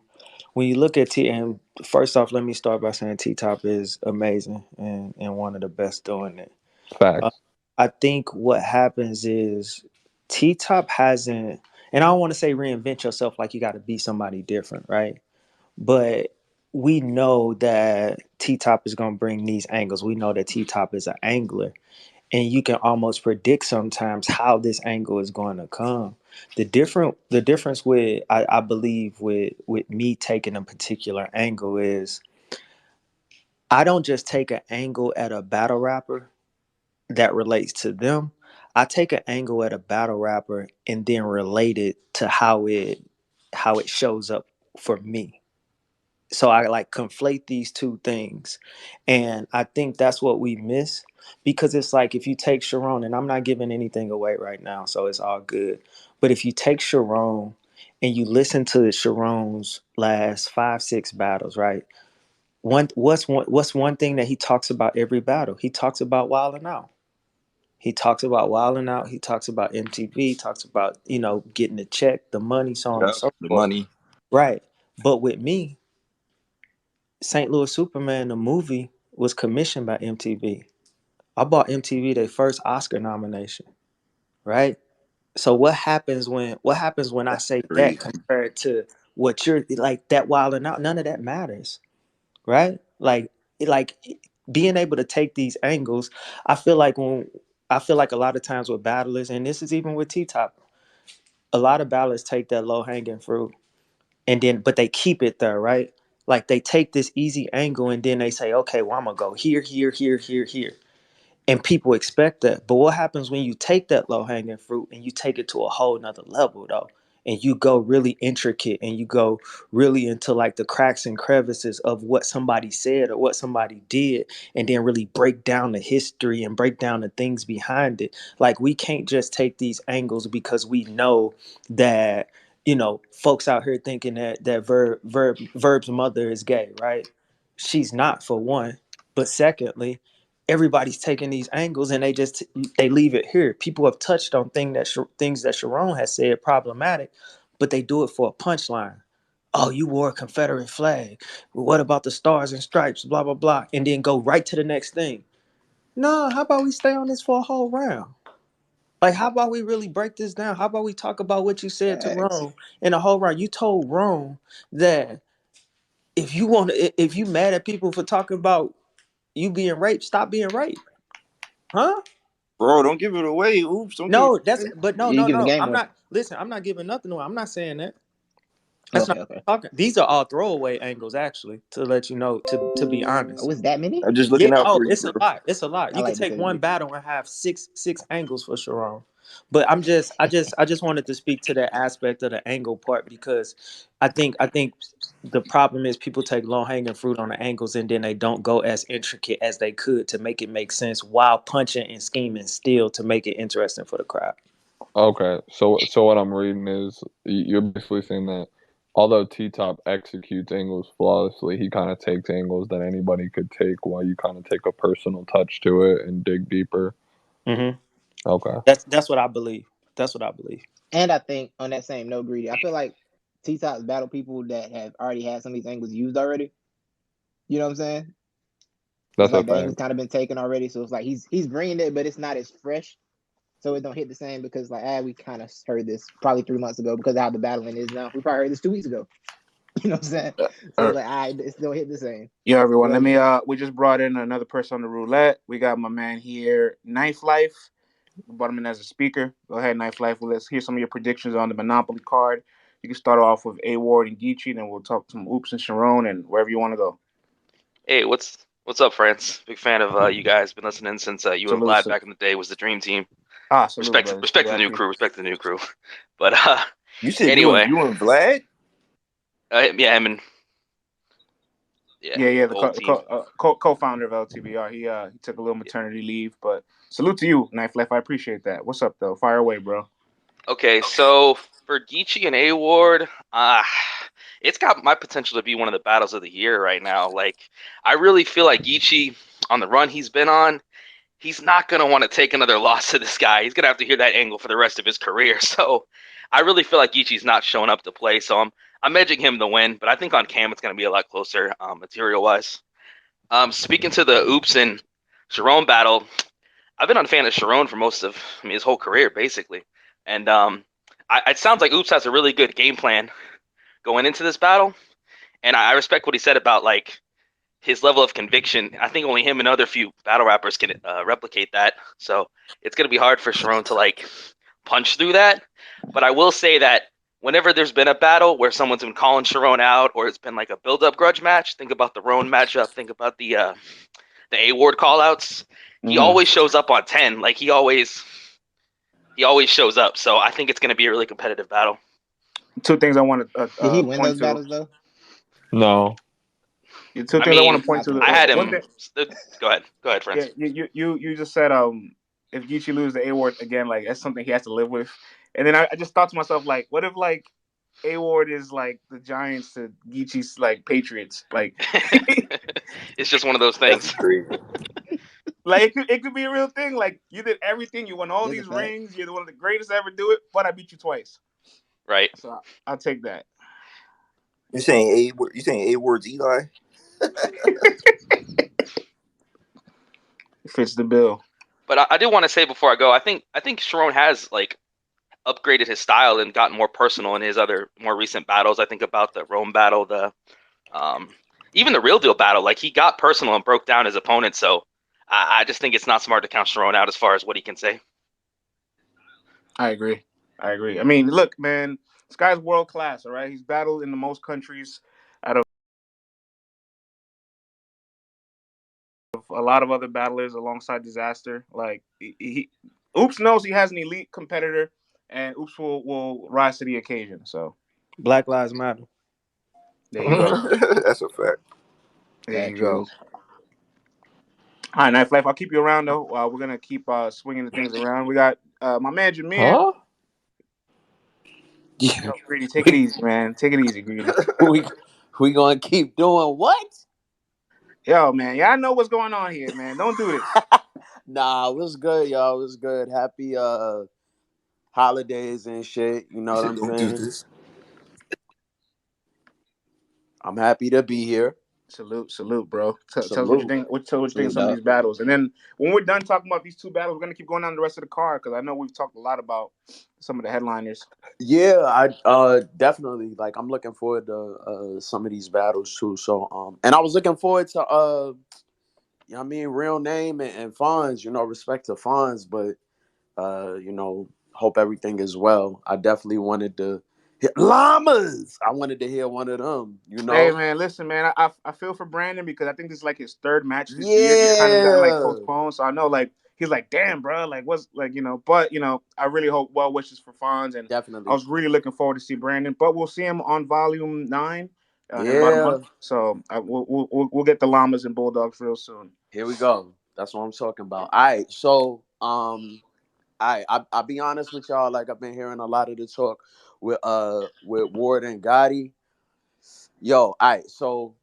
look at T, and first off, let me start by saying T Top is amazing and one of the best doing it. Uh, Facts. I think what happens is T Top hasn't, and I don't want to say reinvent yourself like you got to be somebody different, right? But we know that T Top is going to bring these angles. We know that T Top is an angler, and you can almost predict sometimes how this angle is going to come. The difference with I believe with me taking a particular angle is I don't just take an angle at a battle rapper that relates to them. I take an angle at a battle rapper and then relate it to how it shows up for me. So I like conflate these two things. And I think that's what we miss, because it's like if you take Sharon, and I'm not giving anything away right now, so it's all good. But if you take Sharon and you listen to Sharon's last 5, 6 battles, right? What's one thing that he talks about every battle? He talks about wilding out. He talks about wilding out. He talks about MTV. Talks about getting the check, the money, so on and Yep, so the forth. money. Right. But with me, St. Louis Superman, the movie, was commissioned by MTV. I bought MTV their first Oscar nomination. Right. So what happens when I That's say that crazy. compared to what you're like that wilding out? None of that matters. Right. Like being able to take these angles. I feel like a lot of times with battlers, and this is even with T Top, a lot of battlers take that low hanging fruit and then but they keep it there, right? Like they take this easy angle and then they say, okay, well, I'm gonna go here, here, here, here, here. And people expect that. But what happens when you take that low hanging fruit and you take it to a whole nother level though? And you go really intricate and you go really into like the cracks and crevices of what somebody said or what somebody did, and then really break down the history and break down the things behind it. Like we can't just take these angles because we know that, folks out here thinking that Verb's mother is gay, right? She's not, for one. But secondly, everybody's taking these angles and they leave it here. People have touched on things that Sharon has said problematic, but they do it for a punchline. Oh, you wore a Confederate flag. Well, what about the stars and stripes? Blah blah blah, and then go right to the next thing. No, how about we stay on this for a whole round? Like, how about we really break this down? How about we talk about what you said to Facts. Rome in a whole round? You told Rome that if you mad at people for talking about you being raped, stop being raped, huh? Bro, don't give it away. Oops, don't give it No, that's away. but no, You ain't no, giving the no. game I'm away. not listen, I'm not giving nothing away. I'm not saying that. That's not Okay, okay. what I'm talking. These are all throwaway angles, actually, to let you know, to be Oh, honest. it's that many? I'm just Yeah, looking out oh, for you, it's a bro. lot. It's a lot. I You could like take one disagree. battle and have six angles for Sharon. But I just wanted to speak to that aspect of the angle part because I think the problem is people take low hanging fruit on the angles and then they don't go as intricate as they could to make it make sense while punching and scheming still to make it interesting for the crowd. Okay, so what I'm reading is you're basically saying that although T Top executes angles flawlessly, he kind of takes angles that anybody could take, while you kind of take a personal touch to it and dig deeper. Hmm. Okay, That's what I believe. That's what I believe. And I think on that same note, greedy, I feel like T Top's battle people that have already had some of these angles used already. You know what I'm saying? It's that's a like the thing. angle's kind of been taken already, so it's like he's bringing it, but it's not as fresh, so it don't hit the same because like we kind of heard this probably 3 months ago because of how the battling is now. We probably heard this 2 weeks ago. You know what I'm saying? Uh, So uh, it's like it don't hit the same. Yo, everyone, Go let ahead, me. Ken. We just brought in another person on the roulette. We got my man here, Knife Life. We brought him in as a speaker. Go ahead, Knife Life. Well, let's hear some of your predictions on the Monopoly card. You can start off with A Ward and Geechee, then we'll talk some Oops and Sharon and wherever you want to go. Hey, what's up, friends? Big fan of you guys. Been listening since you and Salute, Vlad back in the day was the dream team. salute, Respect brother. respect Yeah, the I new appreciate. crew. Respect the new crew. But You said anyway, you and Vlad? yeah, him and yeah, Yeah, the the whole team. co-founder of LTBR. He took a little maternity leave, but salute to you, Knife Life. I appreciate that. What's up, though? Fire away, bro. Okay, so for Geechee and A Ward, it's got my potential to be one of the battles of the year right now. Like, I really feel like Geechee on the run he's been on, he's not going to want to take another loss to this guy. He's going to have to hear that angle for the rest of his career. So I really feel like Geechee's not showing up to play. So I'm edging him to win, but I think on cam it's going to be a lot closer material wise. Speaking to the Oops and Sharon battle, I've been a fan of Sharon for most of his whole career basically, and it sounds like Oops has a really good game plan going into this battle, and I respect what he said about like his level of conviction. I think only him and other few battle rappers can replicate that. So it's gonna be hard for Sharon to like punch through that. But I will say that whenever there's been a battle where someone's been calling Sharon out, or it's been like a build-up grudge match, think about the Roan matchup. Think about the A Ward callouts. He Mm. always shows up on 10. Like he always shows up. So I think it's gonna be a really competitive battle. Two things I want to Did he win point those to. battles though? No, Yeah, two I things I want mean, to point I to. thought I so. had One him. thing, Go ahead, yeah, friends. you just said if Geechee loses the A Ward again, like that's something he has to live with. And then I just thought to myself, like, what if like A Ward is like the Giants to Geechee's like Patriots. It's just one of those That's things, crazy. Like it could be a real thing. Like you did everything, you won all There's a these fact. rings, you're one of the greatest to ever do it, but I beat you twice. right? So I'll take that. You saying A words Eli? Fits the bill. But I do want to say before I go, I think Sharon has like upgraded his style and gotten more personal in his other more recent battles. I think about the Rome battle, the um, even the real deal battle. Like he got personal and broke down his opponent. So I just think it's not smart to count Sharon out as far as what he can say. I agree. I agree. I mean, look, man, this guy's world class. All right, he's battled in the most countries out of a lot of other battlers alongside Disaster. Like Oops knows he has an elite competitor, and Oops will rise to the occasion. So Black Lives Matter. there you go. That's a fact. There you Fact go. truth. All right, Knife Life. I'll keep you around though. We're gonna keep swinging the things around. We got my man Jameer. Huh? Yeah, Yo, Greedy, take it we easy, man. Take it easy, Greedy. we we gonna keep doing what? Yo, man. Yeah, I know what's going on here, man. Don't do this. Nah, it was good, y'all. It was good. Happy holidays and shit. You know You what said I'm don't do saying? this. I'm happy to be here. Salute, salute, bro. Tell us what you Salute. think. Tell us what you think of Salute some of up. these battles, and then when we're done talking about these two battles, we're gonna keep going down the rest of the card because I know we've talked a lot about some of the headliners. Yeah, I definitely like I'm looking forward to some of these battles too. So and I was looking forward to you know what I mean, real name and Fonz, you know, respect to Fonz, but you know, hope everything is well. I definitely wanted to hit llamas. I wanted to hear one of them, you Hey, know? man, listen, man. I feel for Brandon because I think this is like his third match this year. He's kind of gotten like Yeah, postponed, so I know like he's like, damn, bro, like what's like but I really hope well wishes for Fonz, and I definitely. was really looking forward to see Brandon. But we'll see him on Volume 9 in about a Yeah. month. So we'll get the llamas and bulldogs real soon. Here we go. That's what I'm talking about. All right. So, I'll be honest with y'all. Like I've been hearing a lot of the talk with Ward and Gotti. Yo, all right. So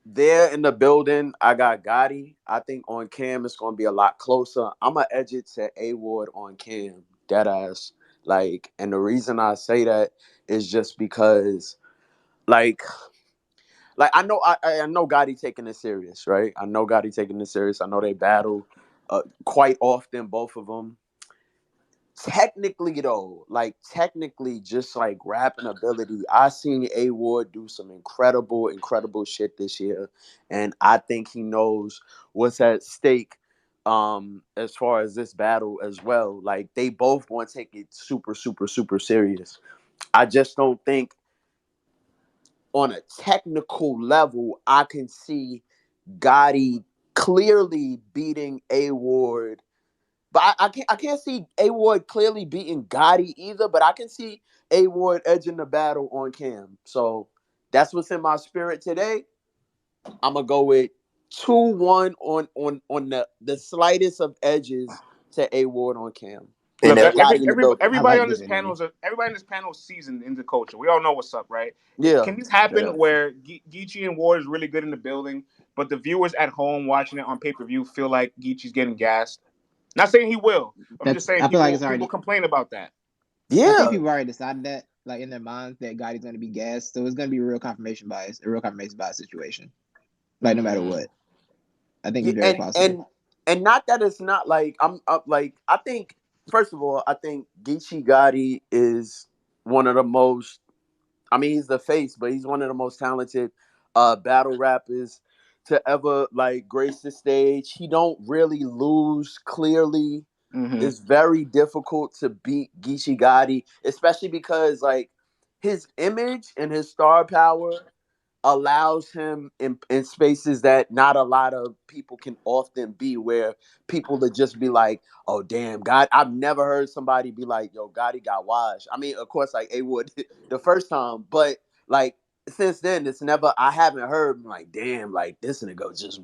there in the building, I got Gotti. I think on Cam it's gonna be a lot closer. I'm gonna edge it to A Ward on Cam. Dead ass. Like, and the reason I say that is just because, like, I know Gotti taking this serious, right? I know Gotti taking this serious. I know they battle quite often, both of them. Technically, though, like technically, just like rapping ability, I seen A Ward do some incredible shit this year, and I think he knows what's at stake. As far as this battle as well, like they both want to take it super serious. I just don't think on a technical level, I can see Gotti clearly beating A Ward, but I can't see A Ward clearly beating Gotti either. But I can see A Ward edging the battle on Cam. So that's what's in my spirit today. I'm gonna go with 2-1 on the slightest of edges to A Ward on Cam. And Look, that would Gotti in the building. I everybody like on this this energy. panel is seasoned in the culture. We all know what's up, right? Yeah, Can this straight happen up. where Geechee and Ward is really good in the building, but the viewers at home watching it on pay per view feel like Geechee's getting gassed? Not saying he will. I'm just That's saying I feel like people it's people already. complain about that. I think Yeah, people already decided that, like in their minds, that Gotti's going to be gassed. So it's going to be a real confirmation bias situation. Like no matter Mm. what, I think yeah, it's very possible. and not that it's not like I'm up. Like I think first of all, I think Geechee Gotti is one of the most. I mean, he's the face, but he's one of the most talented battle rappers to ever like grace the stage. He don't really lose clearly. Mm-hmm. It's very difficult to beat Geechee Gotti, especially because like his image and his star power allows him in spaces that not a lot of people can often be, where people would just be like, oh damn, God, I've never heard somebody be like, yo, Gotti got washed. I mean, of course, like A Wood the first time, but like since then it's never, I haven't heard like, damn, like this nigga just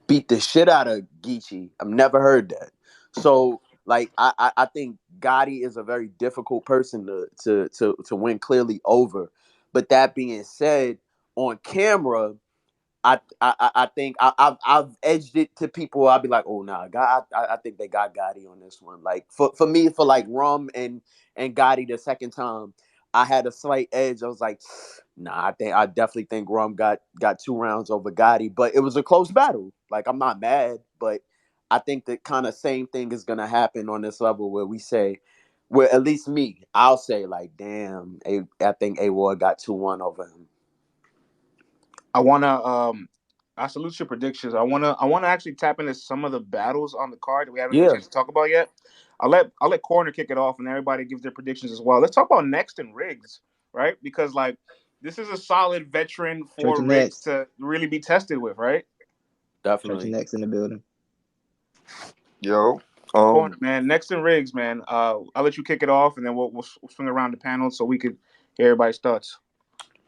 beat the shit out of Geechee. I've never heard that. So Like I think Gotti is a very difficult person to win clearly over. But that being said, on camera, I think I've edged it to people. I'll be like, oh nah, God, I think they got Gotti on this one. Like for me, for like Rum and Gotti the second time, I had a slight edge. I was like, nah, I definitely think Rum got 2 rounds over Gotti, but it was a close battle. Like I'm not mad, but I think the kind of same thing is gonna happen on this level where we say, where at least me, I'll say like, damn, I think A Ward got 2-1 over him. I wanna I salute your predictions. I wanna actually tap into some of the battles on the card that we haven't had a Yeah, chance to talk about yet. I'll let Corner kick it off and everybody give their predictions as well. Let's talk about Next and Riggs, right? Because like this is a solid veteran Church for of Riggs Next. to really be tested with, right? Church of definitely. Next in the building. Yo, Corner, um, man. Next and Riggs, man. I'll let you kick it off and then we'll swing around the panel so we could hear everybody's thoughts.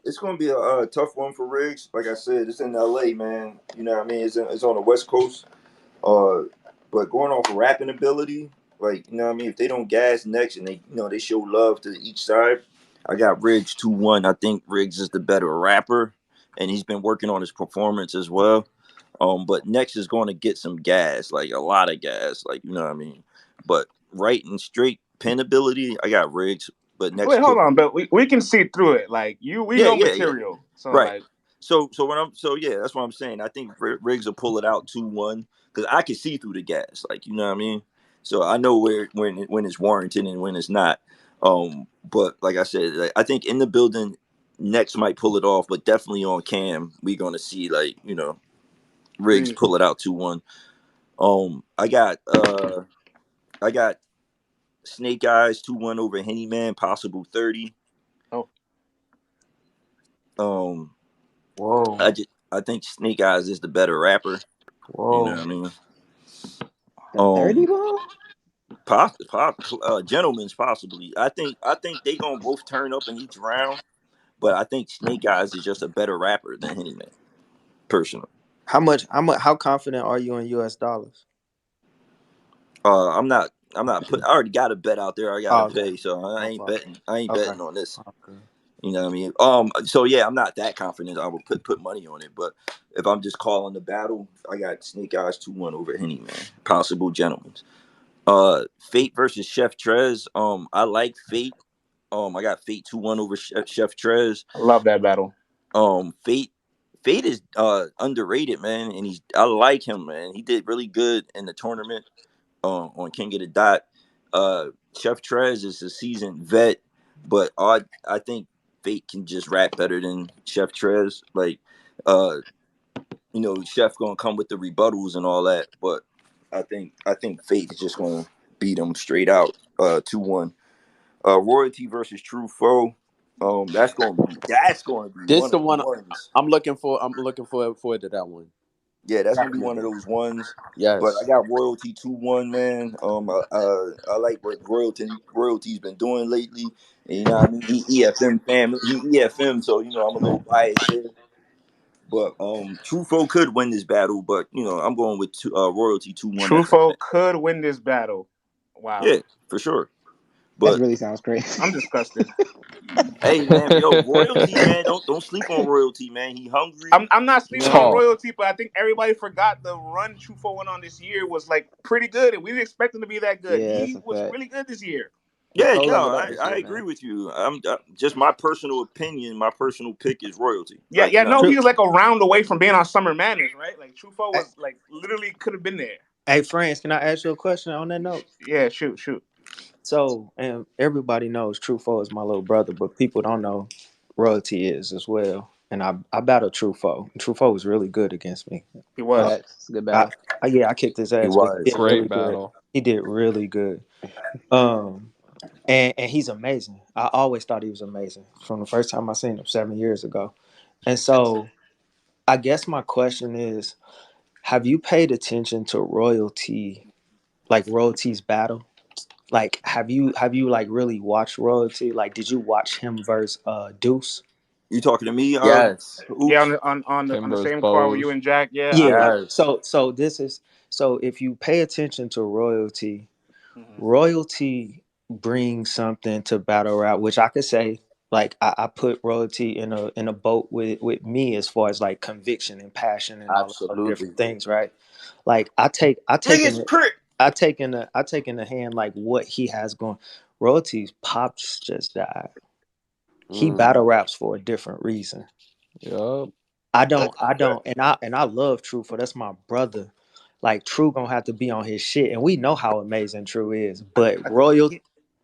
it's gonna be a tough one for Riggs. Like I said, it's in LA, man. You know what I mean? It's on the West Coast. Uh, but going off of rapping ability, like you know what I mean, if they don't gas next and they show love to each side, I got Riggs 2-1. I think Riggs is the better rapper, and he's been working on his performance as well. But next is going to get some gas, like a lot of gas, like you know what I mean. But right and straight pin ability, I got Riggs, but next Wait, hold cook. on, but we can see through it. Like we Yeah, know yeah, yeah. material. So Right. like So yeah, that's what I'm saying. I think Riggs will pull it out 2-1 because I can see through the gas, like you know what I mean. So I know where when it's warranted and when it's not. But like I said, like, I think in the building, next might pull it off, but definitely on cam, we're gonna see like Riggs agreed. pull it out 2-1. I got Snake Eyes 2-1 over Henny Man, possible 30. Oh, Um, I Whoa, just I think Snake Eyes is the better rapper. You know what I whoa. mean? The 30 Um, ball? Gentlemen's possibly. I think they gonna both turn up in each round, but I think Snake Eyes is just a better rapper than Henny Man, personally. How confident are you in US dollars? I'm not put. I already got a bet out there. I gotta Oh, okay. pay, so I No ain't problem. betting. I ain't Okay. betting on this. Okay. You know what I mean? So yeah, I'm not that confident. I will put money on it, but if I'm just calling the battle, I got Snake Eyes 2-1 over Henny Man. Possible gentlemen. Fate versus Chef Trez. I like Fate. I got Fate 2-1 over Chef Trez. I love that battle. Fate is underrated, man, and I like him, man. He did really good in the tournament on King of the Dot. Chef Trez is a seasoned vet, but I think Fate can just rap better than Chef Trez. Like, uh, Chef gonna come with the rebuttals and all that, but I think Fate is just gonna beat him straight out, 2-1. Royalty versus True Foe. That's gonna be This one the of the one ones. I'm looking for. I'm looking forward to that one. Yeah, that's gonna be one of Definitely. those ones. But I Yes. got Royalty 2-1, man. I like what Royalty's been doing lately. And you know what I mean? He EFM family. He EFM, so I'm a little biased there. But True Foe could win this battle, but I'm going with Royalty 2-1 Tru at the Foe end. could win this battle. Wow. Yeah, for sure. That But really sounds crazy. I'm disgusted. hey, man, yo, Royalty, man, don't sleep on Royalty, man. He hungry. I'm not You sleeping know what I on mean? Talk. royalty, but I think everybody forgot the run True Foe went on this year was like pretty good, and we didn't expect him to be that good. Yeah, that's He a was fact. really good this year. He Yeah, pro no, leveled up I, this I year, agree man. with you. I'm just my personal opinion. My personal pick is Royalty. Yeah, Like, yeah. No, he True. was like a round away from being on Summer Madness, right? Like True Foe Hey, was like literally could have been there. hey, friends, can I ask you a question on that note? Yeah, shoot, shoot. So, and everybody knows True Foe is my little brother, but people don't know Royalty is as well. And I battled True Foe. True Foe was really good against me. He Uh, was. Facts. It's a good I, battle. yeah, I kicked his He ass, but he was. did really Great good. battle. He did really good. Um, and he's amazing. I always thought he was amazing from the first time I seen him 7 years ago. And so, I guess my question is, have you paid attention to Royalty's battle? Like, have you like really watched Royalty? Like, did you watch him versus Deuce? you talking to me? Yes. Yeah, Oops. on Him the versus same car with you Foes. and Jack. Yeah, Yeah. I Yes. So if you pay attention to Royalty, Mhm. Royalty brings something to battle rap, which I could say, like I put royalty in a boat with me as far as like conviction and passion and all of those Absolutely. different things, right? Like I take in Niggas it. prick. I take in the hand like what he has going. Royalty's pops just died. He Mm. battle raps for a different reason. Yup. And I love True, for that's my brother. Like True gonna have to be on his shit, and we know how amazing True is. But I think Royal,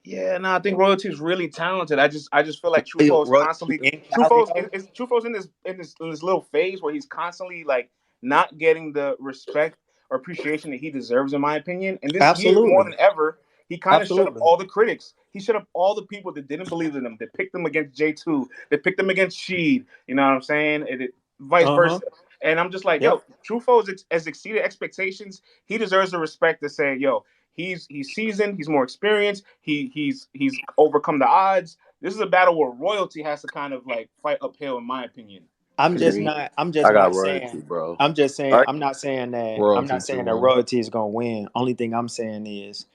yeah, no, I think Royalty is really talented. I just feel like Truffaut is Royalty constantly in Cali Truffaut's though, Truffaut's in this little phase where he's constantly like not getting the respect or appreciation that he deserves, in my opinion. And this year, more absolutely, than ever, he kind of shut up absolutely. all the critics. He shut up all the people that didn't believe in him, that picked him against J2, that picked him against Sheed. You know what I'm saying? Vice Uh huh. versa. And I'm just like, Yep. yo, Truffaut has exceeded expectations. He deserves the respect to say, yo, he's seasoned. He's more experienced. He's overcome the odds. This is a battle where royalty has to kind of like fight uphill, in my opinion. I'm just Agreed. not. I'm just I got not saying. royalty, bro. I'm just saying. I I'm not saying that. I'm Royalty not two saying that one. Royalty is gonna win. Only thing I'm saying is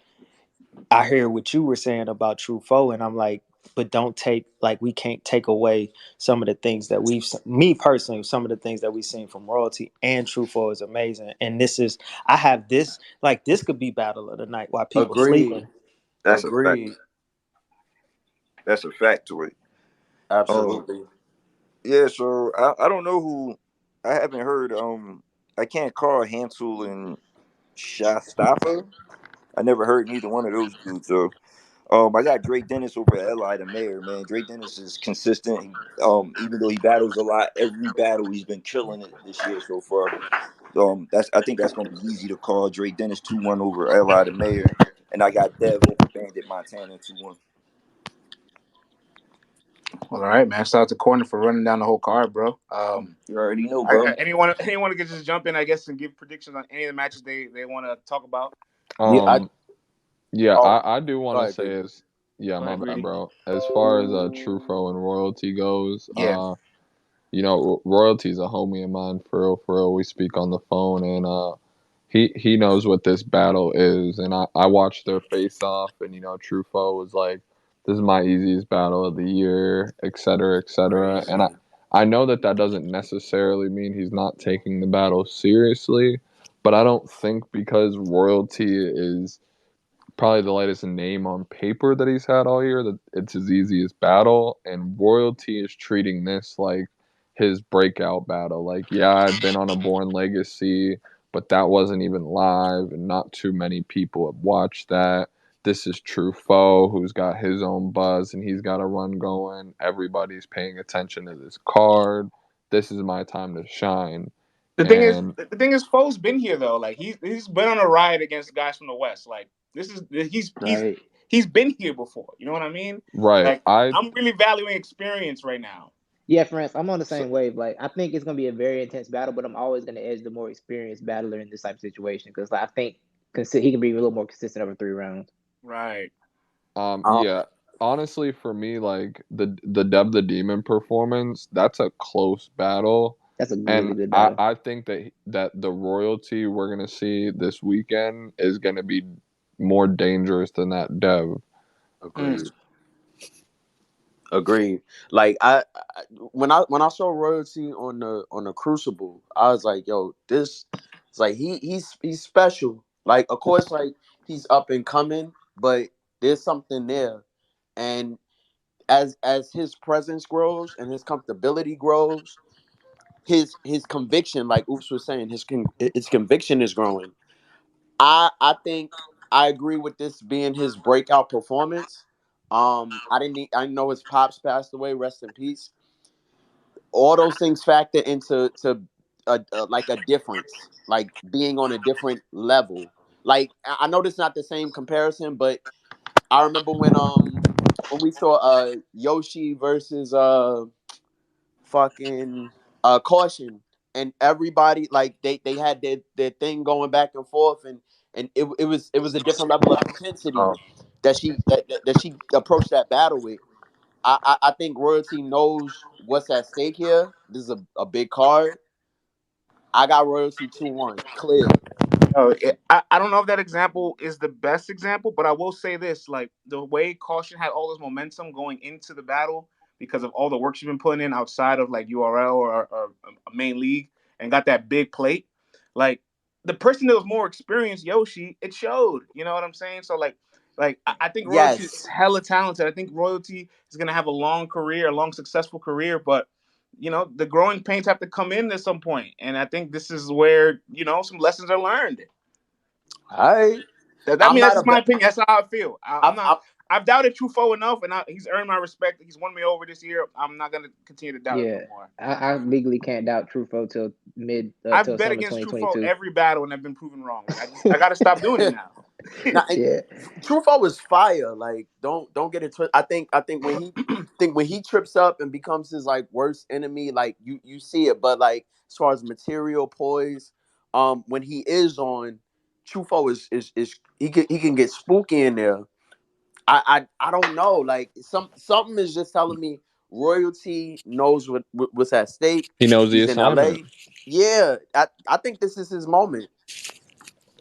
I hear what you were saying about True Foe, and I'm like, but don't take like we can't take away some of the things that me personally, some of the things that we've seen from Royalty and True Foe is amazing. And this is, I have this like this could be battle of the night while people Agreed. sleeping. that's a fact. Agreed. That's a factoid. Um, Absolutely. yeah. So I don't know who. I haven't heard. I can't call Hansel and Shastaffa. I never heard neither one of those dudes. So I got Drake Dennis over at Li the Mayor. Man, Drake Dennis is consistent. Even though he battles a lot, every battle he's been killing it this year so far. That's I think that's gonna be easy to call. Drake Dennis 2-1 over Li the Mayor, and I got Dev over Bandit Montana 2-1. All right, man. Shout out to Corner for running down the whole card, bro. You already know, bro. Anyone could just jump in, I guess, and give predictions on any of the matches they want to talk about. Yeah. Um, yeah, Oh, I do want go to ahead, say Greedy. is yeah, Go my ahead, bad, Greedy. bro. As far as Trufo and royalty goes, Yeah. you know, royalty's a homie of mine for real, for real. We speak on the phone, and he knows what this battle is, and I watched their face off, and you know, Trufo was like, "This is my easiest battle of the year," et cetera, et cetera. And Crazy. I know that that doesn't necessarily mean he's not taking the battle seriously, but I don't think because royalty is probably the lightest name on paper that he's had all year, that it's his easiest battle, and royalty is treating this like his breakout battle. Like, yeah, I've been on a Born Legacy, but that wasn't even live, and not too many people have watched that. This is True Foe, who's got his own buzz and he's got a run going. Everybody's paying attention to this card. This is my time to shine. And The thing is, Foe's been here though. Like he's been on a ride against guys from the West. Like this is Right. he's been here before. You know what I mean? right, Like I'm really valuing experience right now. Yeah, friends, I'm on the so, same wave. Like, I think it's gonna be a very intense battle, but I'm always gonna edge the more experienced battler in this type of situation because like, I think he can be a little more consistent over 3 rounds. Right. Um, Yeah, honestly, for me, like the Deb the Demon performance, that's a close battle, That's a really and good I battle. I think that the royalty we're gonna see this weekend is gonna be more dangerous than that Dev. Mm. agreed. Agreed. Like when I saw royalty on the Crucible, I was like, yo, this it's like he's special. Like, of course, like he's up and coming, but there's something there. And as his presence grows and his comfortability grows, his conviction, like Oops was saying, his conviction is growing. I think I agree with this being his breakout performance. I know his pops passed away. Rest in peace. All those things factor into like a difference, like being on a different level. Like I know this is not the same comparison, but I remember when we saw Yoshi versus fucking Caution, and everybody like they had their thing going back and forth, and it was a different level of intensity Oh. that she approached that battle with. I think royalty knows what's at stake here. This is a big card. I got royalty 2-1 clear. I don't know if that example is the best example, but I will say this: like the way Caution had all this momentum going into the battle because of all the work she's been putting in outside of like URL or a main league, and got that big plate. Like the person that was more experienced, Yoshi, it showed. You know what I'm saying? So I think Royalty is Yes. hella talented. I think Royalty is gonna have a long career, a long successful career, but the growing pains have to come in at some point, and I think this is where some lessons are learned. All right. I I'm mean, that's not a just my bet. opinion. That's how I feel. I'm not. I'm I've doubted Tru Foe enough, and he's earned my respect. He's won me over this year. I'm not gonna continue to doubt him no Yeah, more. I legally can't doubt Tru Foe till I've till bet summer against Tru Foe 2022. every battle, and I've been proven wrong. Like I got to stop doing it now. not. Yeah, True Fall was fire. Like, don't get it twisted. I think when he trips up and becomes his like worst enemy, like you see it. But like as far as material poise, when he is on, True Fall is he can get spooky in there. I don't know. Like something is just telling me Royalty knows what's at stake. He knows the He's in assignment. LA. Yeah, I think this is his moment.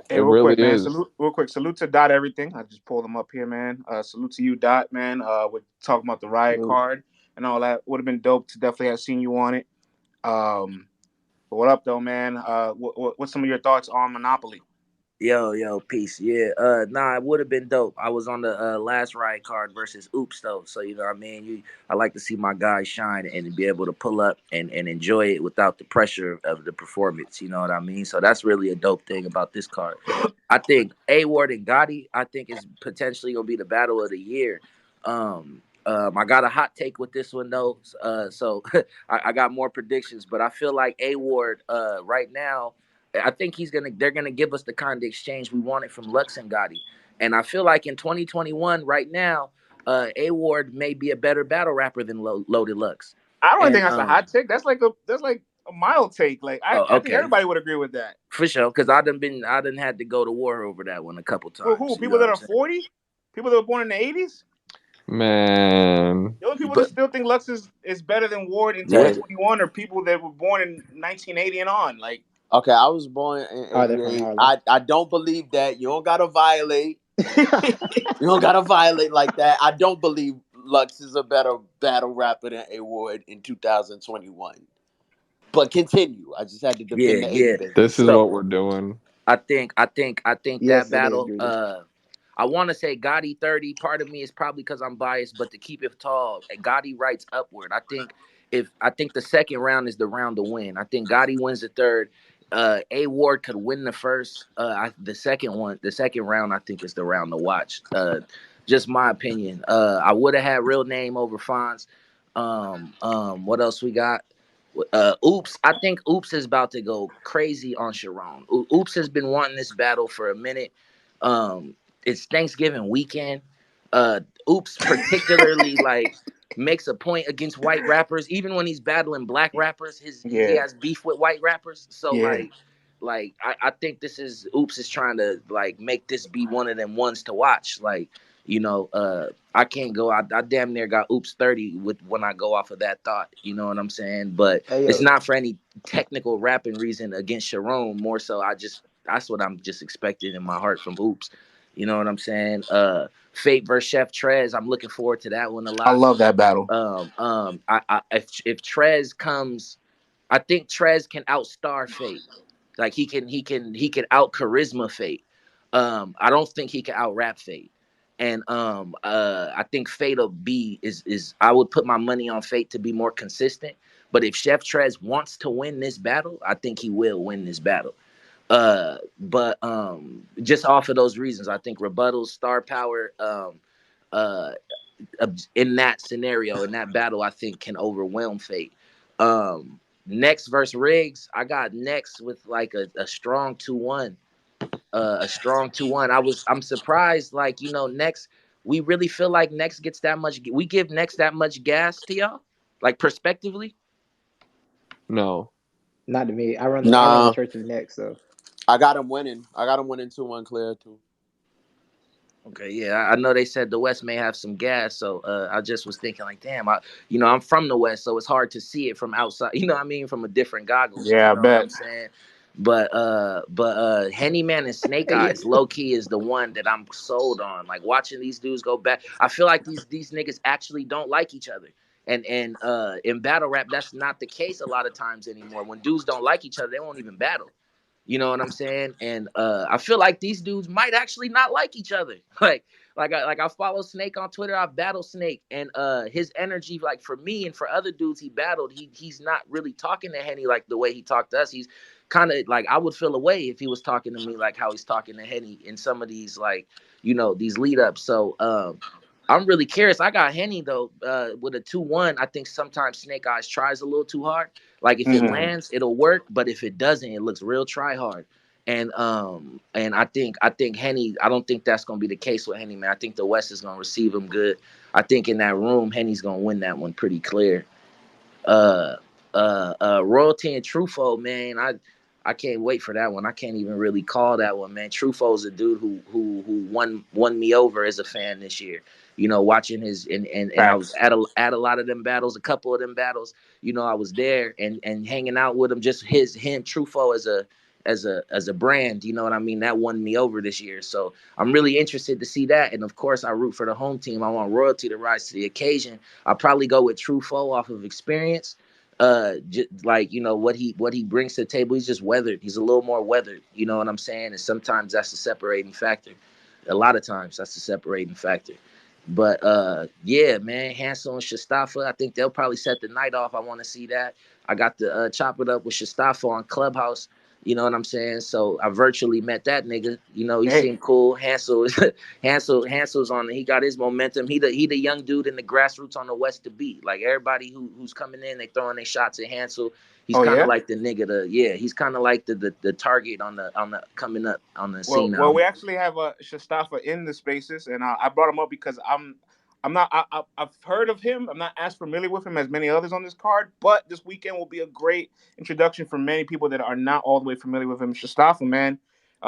Hey, It real really quick, man. is. Salute, real quick. Salute to Dot Everything. I just pulled him up here, man. Salute to you, Dot, man. We're talking about the Riot salute. card and all that. Would have been dope to definitely have seen you on it. But what up, though, man? What's some of your thoughts on Monopoly? Yo, peace. Yeah, nah, it would have been dope. I was on the last ride card versus Oops though, so you know what I mean. I like to see my guys shine and be able to pull up and enjoy it without the pressure of the performance. You know what I mean. So that's really a dope thing about this card. I think A Ward and Gotti, I think is potentially gonna be the battle of the year. I got a hot take with this one though, so I got more predictions, but I feel like A Ward right now. I think they're gonna give us the kind of exchange we wanted from Lux and Gotti. And I feel like in 2021, right now, A Ward may be a better battle rapper than Loaded Lux. I don't And think that's a hot take. That's like a mild take. Like I oh, think okay, everybody would agree with that. for sure, because I done had to go to war over that one a couple Well, who? times. You know People what that I'm are saying? 40? People that were born in the 80s? Man. The only people that But still think Lux is better than Ward in Yeah. yeah, 2021 are people that were born in 1980 and on. Like, Okay, I was born in Oh, they're from '88. Harlem. I don't believe that. You don't gotta violate. I You don't gotta violate like that. I don't believe Lux is a better battle rapper than A Ward in 2021. But continue. I just had to defend the 80 yeah. This babies. is So what we're doing. I think that yes, it is, battle. Julius. I want to say Gotti 30. Part of me is probably because I'm biased, but to keep it tall, Gotti writes upward. I think the second round is the round to win. I think Gotti wins the third. A Ward could win the first. The second round, I think is the round to watch. Just my opinion. I would have had Real Name over Fonz. What else we got? Oops, I think Oops is about to go crazy on Sharon. Oops has been wanting this battle for a minute. Um, it's Thanksgiving weekend. Oops particularly like makes a point against white rappers, even when he's battling black rappers. He yeah, has beef with white rappers. So yeah. I think this is Oops is trying to like make this be one of them ones to watch. Like I can't go. I damn near got Oops 30 with when I go off of that thought. You know what I'm saying? But Hey it's yo, not for any technical rapping reason against Sharon. More so, that's what I'm just expecting in my heart from Oops. You know what I'm saying? Fate versus Chef Trez. I'm looking forward to that one a I lot. love that battle. If Trez comes, I think Trez can outstar Fate. Like he can out charisma Fate. I don't think he can out rap Fate. And I think Fate will be is I would put my money on Fate to be more consistent. But if Chef Trez wants to win this battle, I think he will win this battle. But just off of those reasons, I think rebuttals, star power, uh, in that scenario, in that battle, I think can overwhelm Fate. Next versus Riggs, I got next with like a strong 2-1. A strong 2-1. I'm surprised, like, next we really feel like next gets that much we give next that much gas to y'all? Like prospectively? No. not to me. I run the Nah, churches next, so I got him winning. I got him winning 2-1 clear too. Okay, yeah, I know they said the West may have some gas, so I just was thinking like, damn, I'm from the West, so it's hard to see it from outside. You know what I mean? From a different goggles. You Yeah, I know what I'm bet. saying? But Henny Man and Snake Eyes low key is the one that I'm sold on. Like watching these dudes go back, I feel like these niggas actually don't like each other. And in battle rap, that's not the case a lot of times anymore. When dudes don't like each other, they won't even battle. You know what I'm saying? And I feel like these dudes might actually not like each other. Like I follow Snake on Twitter. I battle Snake, and his energy, like for me and for other dudes he battled, he's not really talking to Henny like the way he talked to us. He's kind of like, I would feel away if he was talking to me like how he's talking to Henny in some of these, like, these lead ups. So I'm really curious. I got Henny though with a 2-1. I think sometimes Snake Eyes tries a little too hard. Like if it Mhm. lands, it'll work, but if it doesn't, it looks real try hard. And I think Henny, I don't think that's gonna be the case with Henny, man. I think the West is gonna receive him good. I think in that room, Henny's gonna win that one pretty clear. uh Royalty and Tru Foe, man. I can't wait for that one. I can't even really call that one, man. Tru Foe's a dude who won me over as a fan this year. Watching his, and I was Facts. at a lot of them battles, a couple of them battles. I was there and hanging out with him. Just him Tru Foe as a brand. You know what I mean? That won me over this year. So I'm really interested to see that. And of course, I root for the home team. I want Royalty to rise to the occasion. I'll probably go with Tru Foe off of experience. Like what he brings to the table. He's just weathered. He's a little more weathered. You know what I'm saying? And sometimes that's the separating factor. A lot of times that's the separating factor. But yeah, man, Hansel and Shastaffa, I think they'll probably set the night off. I want to see that. I got to chop it up with Shastaffa on Clubhouse. You know what I'm saying? So I virtually met that nigga. He Hey, seemed cool. Hansel's on. He got his momentum. He the young dude in the grassroots on the West to beat. Like everybody who's coming in, they throwing their shots at Hansel. He's oh kind of yeah. like the nigga. He's kind of like the target on the coming up on the Well, scene well, now. we actually have a Shastaffa in the spaces, and I brought him up because I'm not. I've heard of him. I'm not as familiar with him as many others on this card, but this weekend will be a great introduction for many people that are not all the way familiar with him. Shastaffa, man,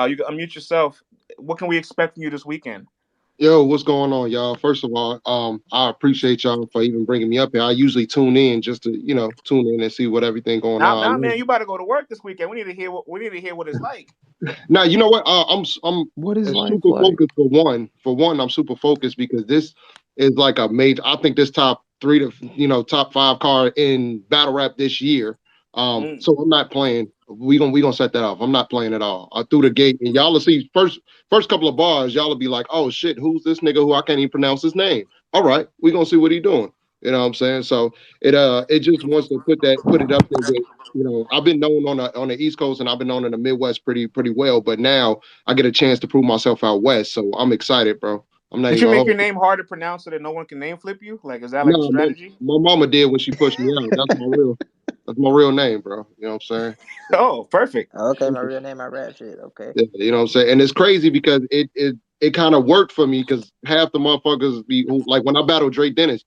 you can unmute yourself. What can we expect from you this weekend? Yo, what's going on, y'all? First of all, I appreciate y'all for even bringing me up here. I usually tune in just to, tune in and see what everything going Now, on. now, man, you about to go to work this weekend. We need to hear what it's like. Now, you know what? I'm What is life super like? focused for one. For one, I'm super focused because this is like a major. I think this top three to top five card in battle rap this year. Mm. So I'm not playing. We gonna set that off. I'm not playing at all. Through the gate, and y'all will see first couple of bars. Y'all will be like, oh shit, who's this nigga who I can't even pronounce his name? All right, we gonna see what he doing. You know what I'm saying? So it just wants to put it up there with I've been known on the East Coast and I've been known in the Midwest pretty well, but now I get a chance to prove myself out west. So I'm excited, bro. I'm not Did even you gonna make hold your you. name hard to pronounce so that no one can name flip you? Like, is that like a No, strategy? my mama did when she pushed me out. That's my real name, bro. You know what I'm Oh, perfect. Okay, my saying? real name, my rap shit. Okay. Yeah, you know what I'm saying? And it's crazy because it kind of worked for me because half the motherfuckers like when I battled Dre Dennis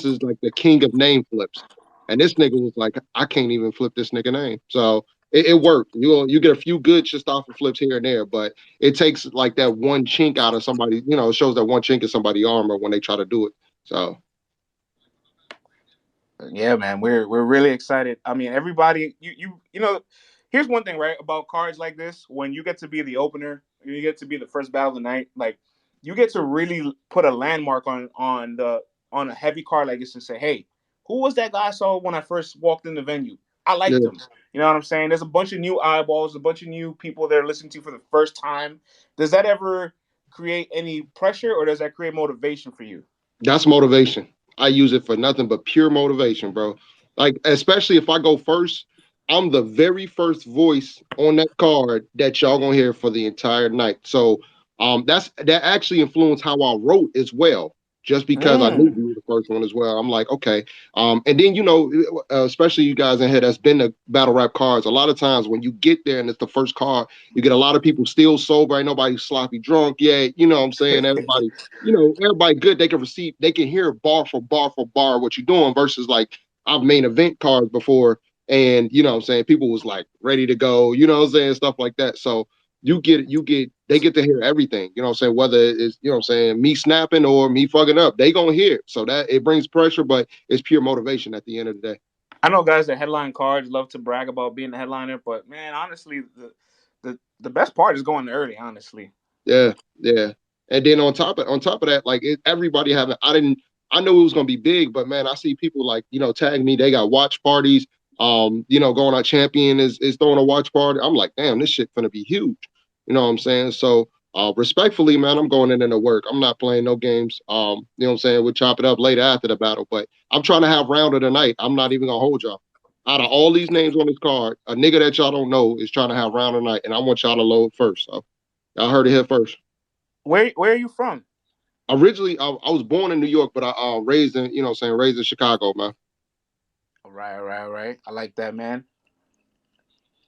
is like the king of name flips. And this nigga was like, I can't even flip this nigga name. So it worked. You get a few good Shastaffa flips here and there, but it takes like that one chink out of somebody, it shows that one chink in somebody's armor when they try to do it. So Yeah, man, we're really excited. I mean, everybody, here's one thing, right, about cards like this. When you get to be the opener, you get to be the first battle of the night. Like, you get to really put a landmark on a heavy card like this and say, hey, who was that guy I saw when I first walked in the venue? I yeah. liked him. You know what I'm saying? There's a bunch of new eyeballs, a bunch of new people that are listening to for the first time. Does that ever create any pressure, or does that create motivation for you? That's motivation. I use it for nothing but pure motivation, bro. Like, especially if I go first, I'm the very first voice on that card that y'all gonna hear for the entire night. So that actually influenced how I wrote as well. Just because I knew Mm. you were the first one as well, I'm like, okay. And then especially you guys in here that's been to battle rap cards. A lot of times when you get there and it's the first card, you get a lot of people still sober. Ain't nobody sloppy drunk yet. You know what I'm saying? Everybody good. They can hear bar for bar what you're doing versus like I've made event cards before and you know what I'm saying, people was like ready to go, you know what I'm saying, stuff like that. So they get to hear everything, you know what I'm saying, whether it's, you know what I'm saying, me snapping or me fucking up, they gonna hear it. So that it brings pressure, but it's pure motivation at the end of the day. I know guys that headline cards love to brag about being the headliner, but man, honestly, the best part is going early. Honestly, Yeah, yeah. And then on top of that, like everybody having, I know it was gonna be big, but man, I see people like tag me. They got watch parties. Going on Champion is throwing a watch party. I'm like, damn, this shit gonna be huge. You know what I'm saying? So, respectfully, man, I'm going in there to work. I'm not playing no games. You know what I'm saying? We'll chop it up later after the battle, but I'm trying to have round of the night. I'm not even gonna hold y'all. Out of all these names on this card, a nigga that y'all don't know is trying to have round of the night, and I want y'all to load first. So y'all heard it here first. where are you from? Originally, I was born in New York, but I raised in, raised in Chicago, man. All right. I like that, man.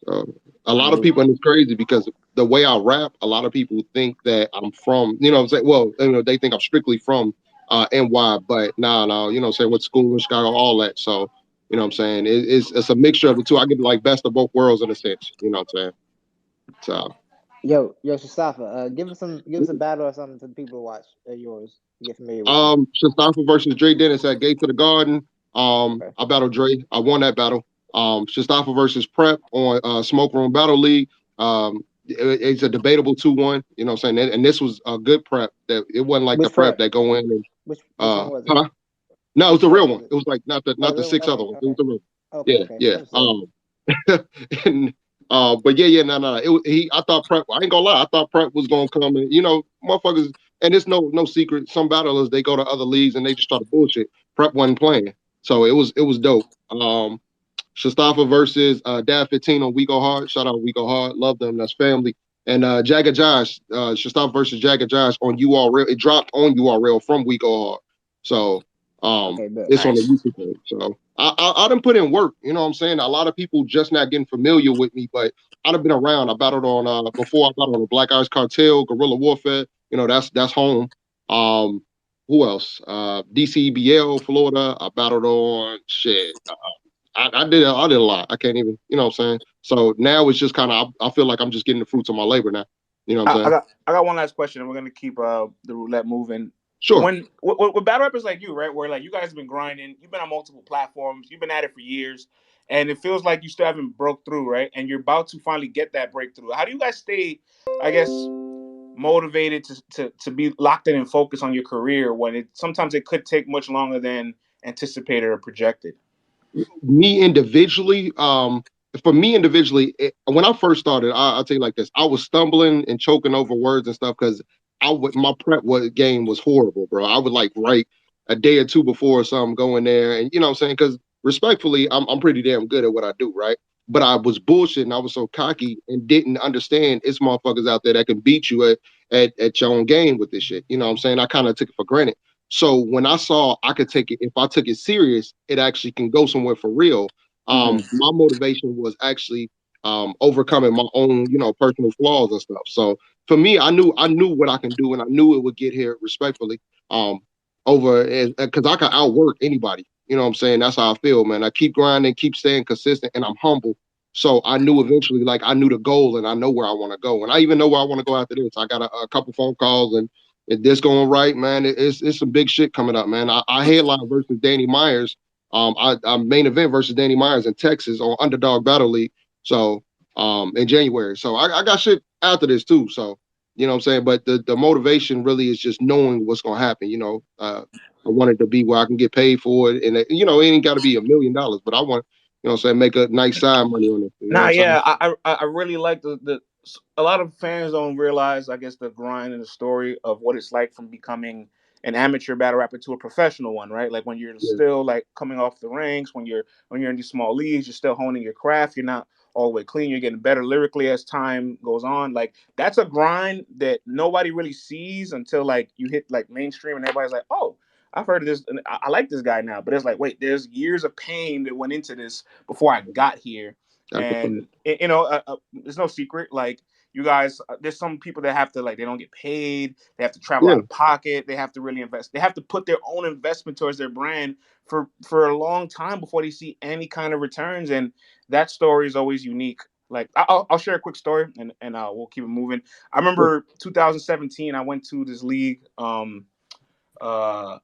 Uh, a lot of Yeah. people, and it's crazy because the way I rap, a lot of people think that I'm from, what I'm saying? Well, they think I'm strictly from NY, but nah, went to school in Chicago, all that. So, what I'm saying? It's a mixture of the two. I get like best of both worlds in a sense, you know what I'm saying? So, Yo, Shastaffa, give us a battle or something to the people to watch yours to get familiar with you. Shastaffa versus Dre Dennis at Gate to the Garden. Okay. I battled Dre. I won that battle. Shastaffa versus Prep on Smoke Room Battle League. It's a debatable 2-1. You know what I'm saying? And this was a good prep. That it wasn't like the Which prep prep? that go in and Which one was it? huh? No, it was Which the prep real was one. it? It was like not the Oh, the not the real one. six other Okay, ones. It was okay, the real. okay, Yeah, okay. yeah. Understood. And but yeah, no. I thought Prep. I ain't gonna lie. I thought Prep was gonna come and motherfuckers. And it's no secret. Some battlers they go to other leagues and they just try to bullshit. Prep wasn't playing, so it was dope. Shastaffa versus Dad 15 on We Go Hard. Shout out We Go Hard. Love them. That's family. And Jagger Josh, Shastaffa versus Jagger Josh on URL. It dropped on URL from We Go Hard. So Okay, bet. it's on the Nice. YouTube page. So I done put in work. You know what I'm saying? A lot of people just not getting familiar with me, but I'd have been around. I battled on before I battled on the Black Eyes Cartel, Guerrilla Warfare. That's home. Um, who else? DCBL, Florida. I battled on shit. I did a lot. I can't even, you know what I'm saying? So now it's just kind of I feel like I'm just getting the fruits of my labor now. You know what I'm I saying? got one last question, and we're gonna keep the roulette moving. Sure. When with battle rappers like you, right, where like you guys have been grinding, you've been on multiple platforms, you've been at it for years, and it feels like you still haven't broke through, right? And you're about to finally get that breakthrough. How do you guys stay, I guess, motivated to be locked in and focused on your career when it sometimes it could take much longer than anticipated or projected? Me individually, for me individually, when I first started, I'll tell you like this: I was stumbling and choking over words and stuff because my game was horrible, bro. I would like write a day or two before or something, go in there, and you know what I'm saying? Because respectfully, I'm pretty damn good at what I do, right? But I was bullshit and I was so cocky and didn't understand it's motherfuckers out there that can beat you at your own game with this shit. You know what I'm saying? I kind of took it for granted. So when I saw I could take it, if I took it serious, it actually can go somewhere for real. Mm-hmm. My motivation was actually overcoming my own, personal flaws and stuff. So for me, I knew what I can do, and I knew it would get here respectfully. Um, over because I can outwork anybody. You know what I'm saying? That's how I feel, man. I keep grinding, keep staying consistent, and I'm humble. So I knew eventually, like I knew the goal, and I know where I want to go, and I even know where I want to go after this. I got a couple phone calls and if this going right, man, it's some big shit coming up, man. I headline versus Danny Myers. I main event versus Danny Myers in Texas on Underdog Battle League. So in January. So I got shit after this too. So you know what I'm saying. But the motivation really is just knowing what's gonna happen. I want it to be where I can get paid for it, and it ain't got to be $1 million, but I want what I'm saying, make a nice side money on it. You know what Nah, I'm saying? yeah, I really like the. A lot of fans don't realize, I guess, the grind and the story of what it's like from becoming an amateur battle rapper to a professional one, right? Like when you're Yeah, still like coming off the ranks, when you're in these small leagues, you're still honing your craft. You're not all the way clean. You're getting better lyrically as time goes on. Like that's a grind that nobody really sees until like you hit like mainstream, and everybody's like, oh. I've heard of this, and I like this guy now. But it's like, wait, there's years of pain that went into this before I got here, that's a fact. and there's no secret like you guys there's some people that have to like they don't get paid, they have to travel Yeah, out of pocket, they have to really invest, they have to put their own investment towards their brand for a long time before they see any kind of returns, and that story is always unique. Like I'll share a quick story, and we'll keep it moving. I sure. remember 2017 I went to this league, uh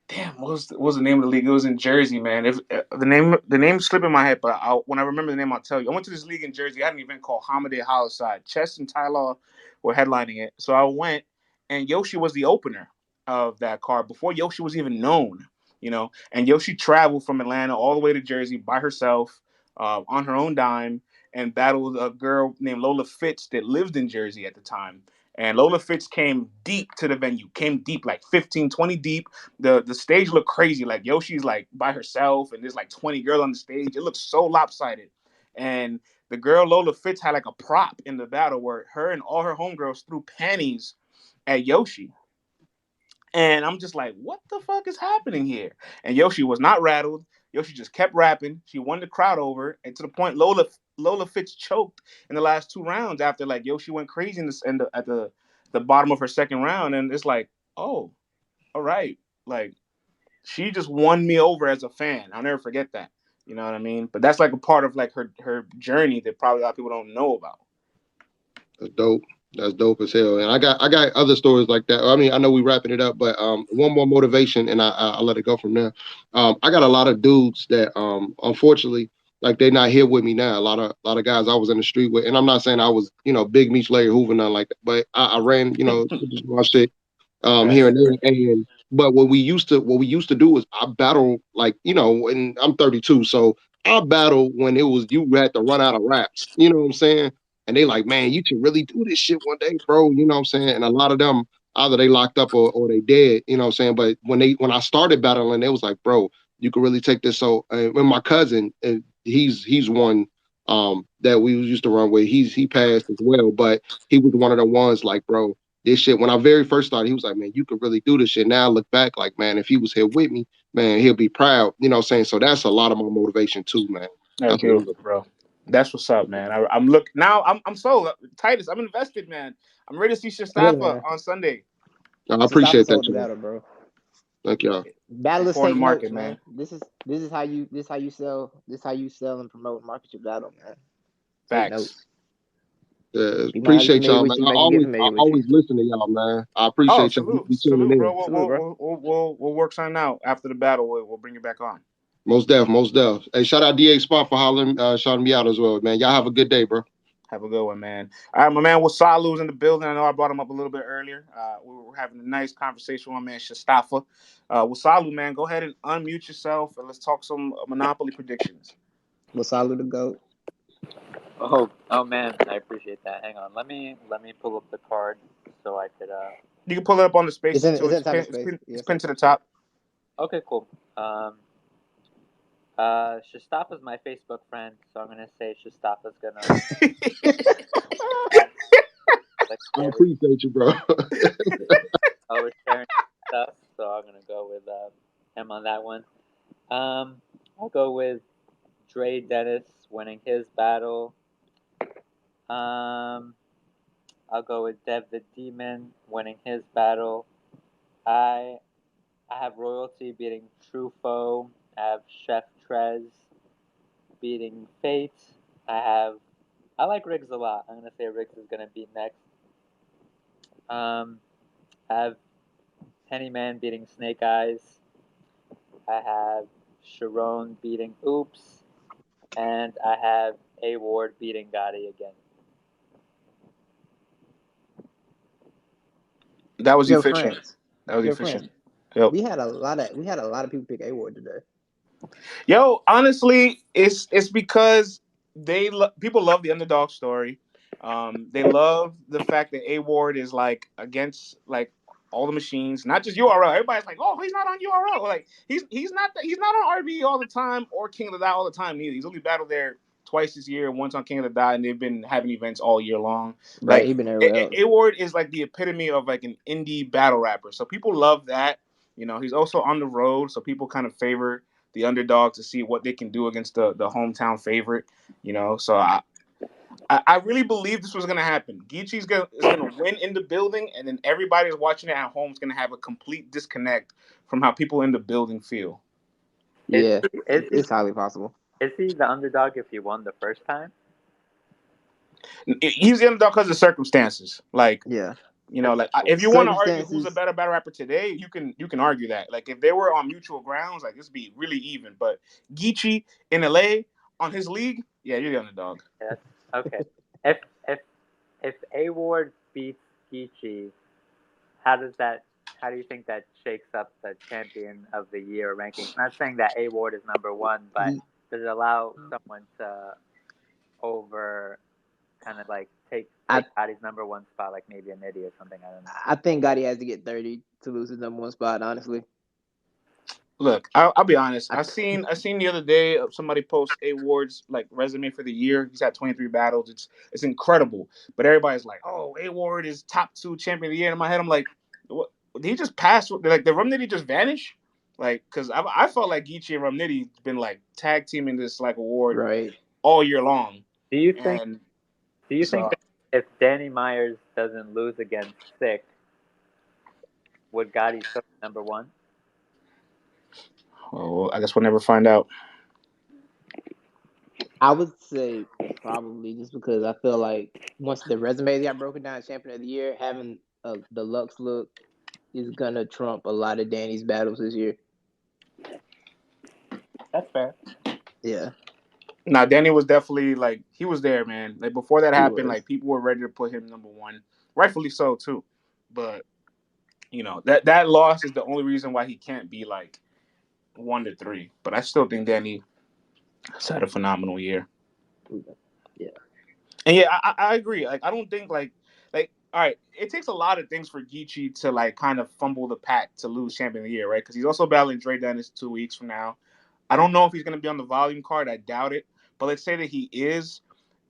damn, what was the name of the league? It was in Jersey, man. If the name slipping my head, but when I remember the name, I'll tell you. I went to this league in Jersey. I had an event called Holiday Holliside. Chess and Tyler were headlining it, so I went, and Yoshi was the opener of that card before Yoshi was even known. And Yoshi traveled from Atlanta all the way to Jersey by herself, on her own dime, and battled a girl named Lola Fitz that lived in Jersey at the time. And Lola Fitz came deep to the venue, came deep, like 15, 20 deep. The stage looked crazy. Like Yoshi's like by herself, and there's like 20 girls on the stage. It looks so lopsided. And the girl Lola Fitz had like a prop in the battle where her and all her homegirls threw panties at Yoshi. And I'm just like, what the fuck is happening here? And Yoshi was not rattled. Yoshi just kept rapping. She won the crowd over, and to the point Lola Fitz choked in the last 2 rounds after like Yoshi went crazy at the bottom of her second round. And it's like, oh, all right, like she just won me over as a fan. I'll never forget that. You know what I mean? But that's like a part of like her journey that probably a lot of people don't know about. That's dope. That's dope as hell. And I got other stories like that. I mean, I know we wrapping it up, but one more motivation, and I'll let it go from there. I got a lot of dudes that unfortunately, like they're not here with me now. A lot of guys I was in the street with, and I'm not saying I was Big Meech, Larry Hoover, nothing like that, but I ran just my shit Right. here and there. And but what we used to do is I battle like and I'm 32, so I battle when it was you had to run out of raps. You know what I'm saying? And they like, man, you can really do this shit one day, bro. You know what I'm saying? And a lot of them either they locked up or they dead. You know what I'm saying? But when I started battling, it was like, bro, you can really take this. So when my cousin, he's one that we used to run with. He passed as well, but he was one of the ones like, bro, this shit. When I very first started, he was like, man, you could really do this shit. Now I look back, like, man, if he was here with me, man, he'll be proud. You know what I'm saying? So that's a lot of my motivation too, man. That's That's a lot. beautiful, bro. That's what's up, man. I'm look now. I'm sold. Titus, I'm invested, man. I'm ready to see Hey Shastaffa man, on Sunday. I Shastaffa appreciate that, sold the y'all. battle, bro. Thank y'all. Battlers Support in take the notes, market, man. man. This how you sell and promote and market your battle, man. Take Facts. notes. People not Appreciate familiar y'all, with man. you, I make them get always, I familiar with you. always listen to y'all, man. I Oh, appreciate y'all salute, be tuning salute, bro. in. Salute, bro. We'll work something out after the battle. We'll bring you back on. Most def, most def. Hey, shout out DA Spot for hollering, shouting me out as well, man. Y'all have a good day, bro. Have a good one, man. All right, my man Wasalu's in the building. I know I brought him up a little bit earlier. We were having a nice conversation with my man Shastaffa. Wasalu, man, go ahead and unmute yourself and let's talk some Monopoly predictions. Wasalu the goat. Oh man, I appreciate that. Hang on, let me pull up the card so I could. You can pull it up on the It's spaces in too. it's in type of space. It's Yes, pinned to type the of space. top. Okay, cool. Shastaffa's my Facebook friend, so I'm gonna say Shastaffa's gonna like I Harry appreciate you, bro. always sharing stuff, so I'm gonna go with him on that one. I'll go with Dre Dennis winning his battle. Um, I'll go with Dev the Demon winning his battle. I I have Royalty beating Tru Foe. I have Chef Trez beating Fate. I like Riggs a lot. I'm gonna say Riggs is gonna beat next. Um, I have Pennyman beating Snake Eyes. I have Sharon beating Oops, and I have A Ward beating Gotti again. That was Yo, efficient. friends. That was Yo, friends. efficient. Yep. We had a lot of people pick A Ward today. Yo, honestly, it's because people love the underdog story. They love the fact that A Ward is like against like all the machines, not just URL. Everybody's like, oh, he's not on URL. Like he's not on RB all the time or King of the Dot all the time either. He's only battled there twice this year, once on King of the Dot, and they've been having events all year long. Right, Like he been everywhere else. A Ward is like the epitome of like an indie battle rapper. So people love that. He's also on the road, so people kind of favor the underdog to see what they can do against the hometown favorite. So I really believe this was gonna happen. Is gonna win in the building, and then everybody's watching it at home is gonna have a complete disconnect from how people in the building feel. Is Yeah, is he it's highly possible. is he the underdog if he won the first time? He's the underdog because of circumstances. Like Yeah, You know, like if you want to argue who's a better battle rapper today, you can argue that. Like if they were on mutual grounds, like this would be really even. But Geechee in LA on his league, yeah, you're the underdog. Yes. Okay. If if if A Ward beats Geechee, how does that? How do you think that shakes up the champion of the year rankings? Not saying that A Ward is number one, but does it allow someone to over kind of like take Gotti's number one spot, like maybe a Nitty or something? I don't know. I think Gotti has to get 30 to lose his number one spot. Honestly, Look, I'll be honest. I seen the other day somebody post A Ward's like resume for the year. He's had 23 battles. It's incredible. But everybody's like, oh, A Ward is top 2 champion of the year. And in my head, I'm like, what? Did he just pass? Like, did Rum Nitty just vanish? Like, because I felt like Geechee and Rum Nitty been like tag teaming this like award right? all year long. Do you think? And Do you so, think that if Danny Myers doesn't lose against Sick, would Gotti still be number one? well, I guess we'll never find out. I would say probably just because I feel like once the resumes got broken down, champion of the year, having a deluxe look is gonna trump a lot of Danny's battles this year. That's fair. Yeah. Now Danny was definitely like he was there, man. Like before that happened, like people were ready to put him number one, rightfully so too. But you know that loss is the only reason why he can't be like 1 to 3. But I still think Danny has had a phenomenal year. Yeah. And yeah, I agree. Like I don't think like all right, it takes a lot of things for Geechee to like kind of fumble the pack to lose champion of the year, right? Because he's also battling Dre Dennis 2 weeks from now. I don't know if he's going to be on the volume card. I doubt it. But let's say that he is.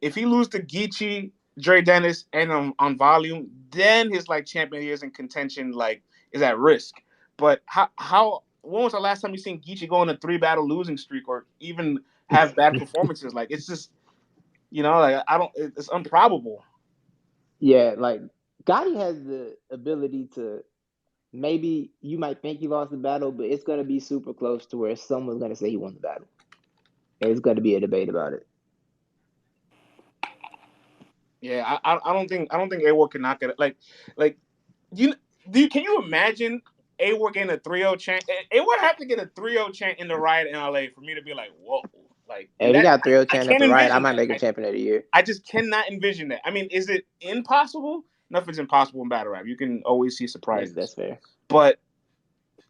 If he loses to Geechee, Dre Dennis, and on volume, then his like champion years in contention like is at risk. But how when was the last time you seen Geechee go on a 3 battle losing streak or even have bad performances? Like it's just like I don't. It's improbable. Yeah, like Gotti has the ability to maybe you might think he lost the battle, but it's gonna be super close to where someone's gonna say he won the battle. And it's gonna be a debate about it. Yeah, I don't think A-Ward can knock it. Like you can you imagine A-Ward getting a 3-0 chant? A-Ward have to get a 3-0 chant in the riot in LA for me to be like, whoa. Like Hey, we that got 3-0 I chant at can't the right. I envision might that. make a champion of the year. I just cannot envision that. I mean, is it impossible? Nothing's impossible in battle rap. You can always see surprises. That's fair. But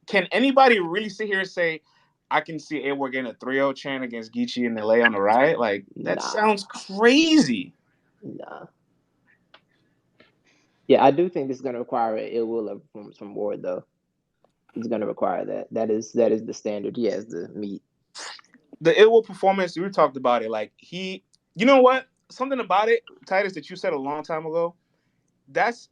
can anybody really sit here and say, I can see A-Ward getting a 3-0 chant against Geechee in LA on the riot? Like, that sounds crazy. Nah. Yeah, I do think this is going to require an ill will performance from Ward, though. He's going to require that. That is the standard. He has to meet. The ill will performance, we talked about it. Like, you know what? Something about it, Titus, that you said a long time ago, that's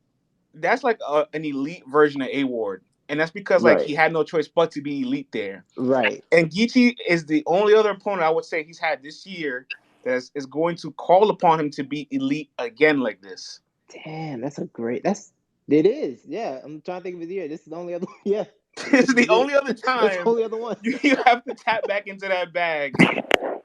like an elite version of A-Ward. And that's because, like, he had no choice but to be elite there. Right. And Geechee is the only other opponent I would say he's had this year that is going to call upon him to be elite again like this. Damn, it is. Yeah, I'm trying to think of his year. This is the only other. Yeah, this is the only other time. It's the only other one. You have to tap back into that bag.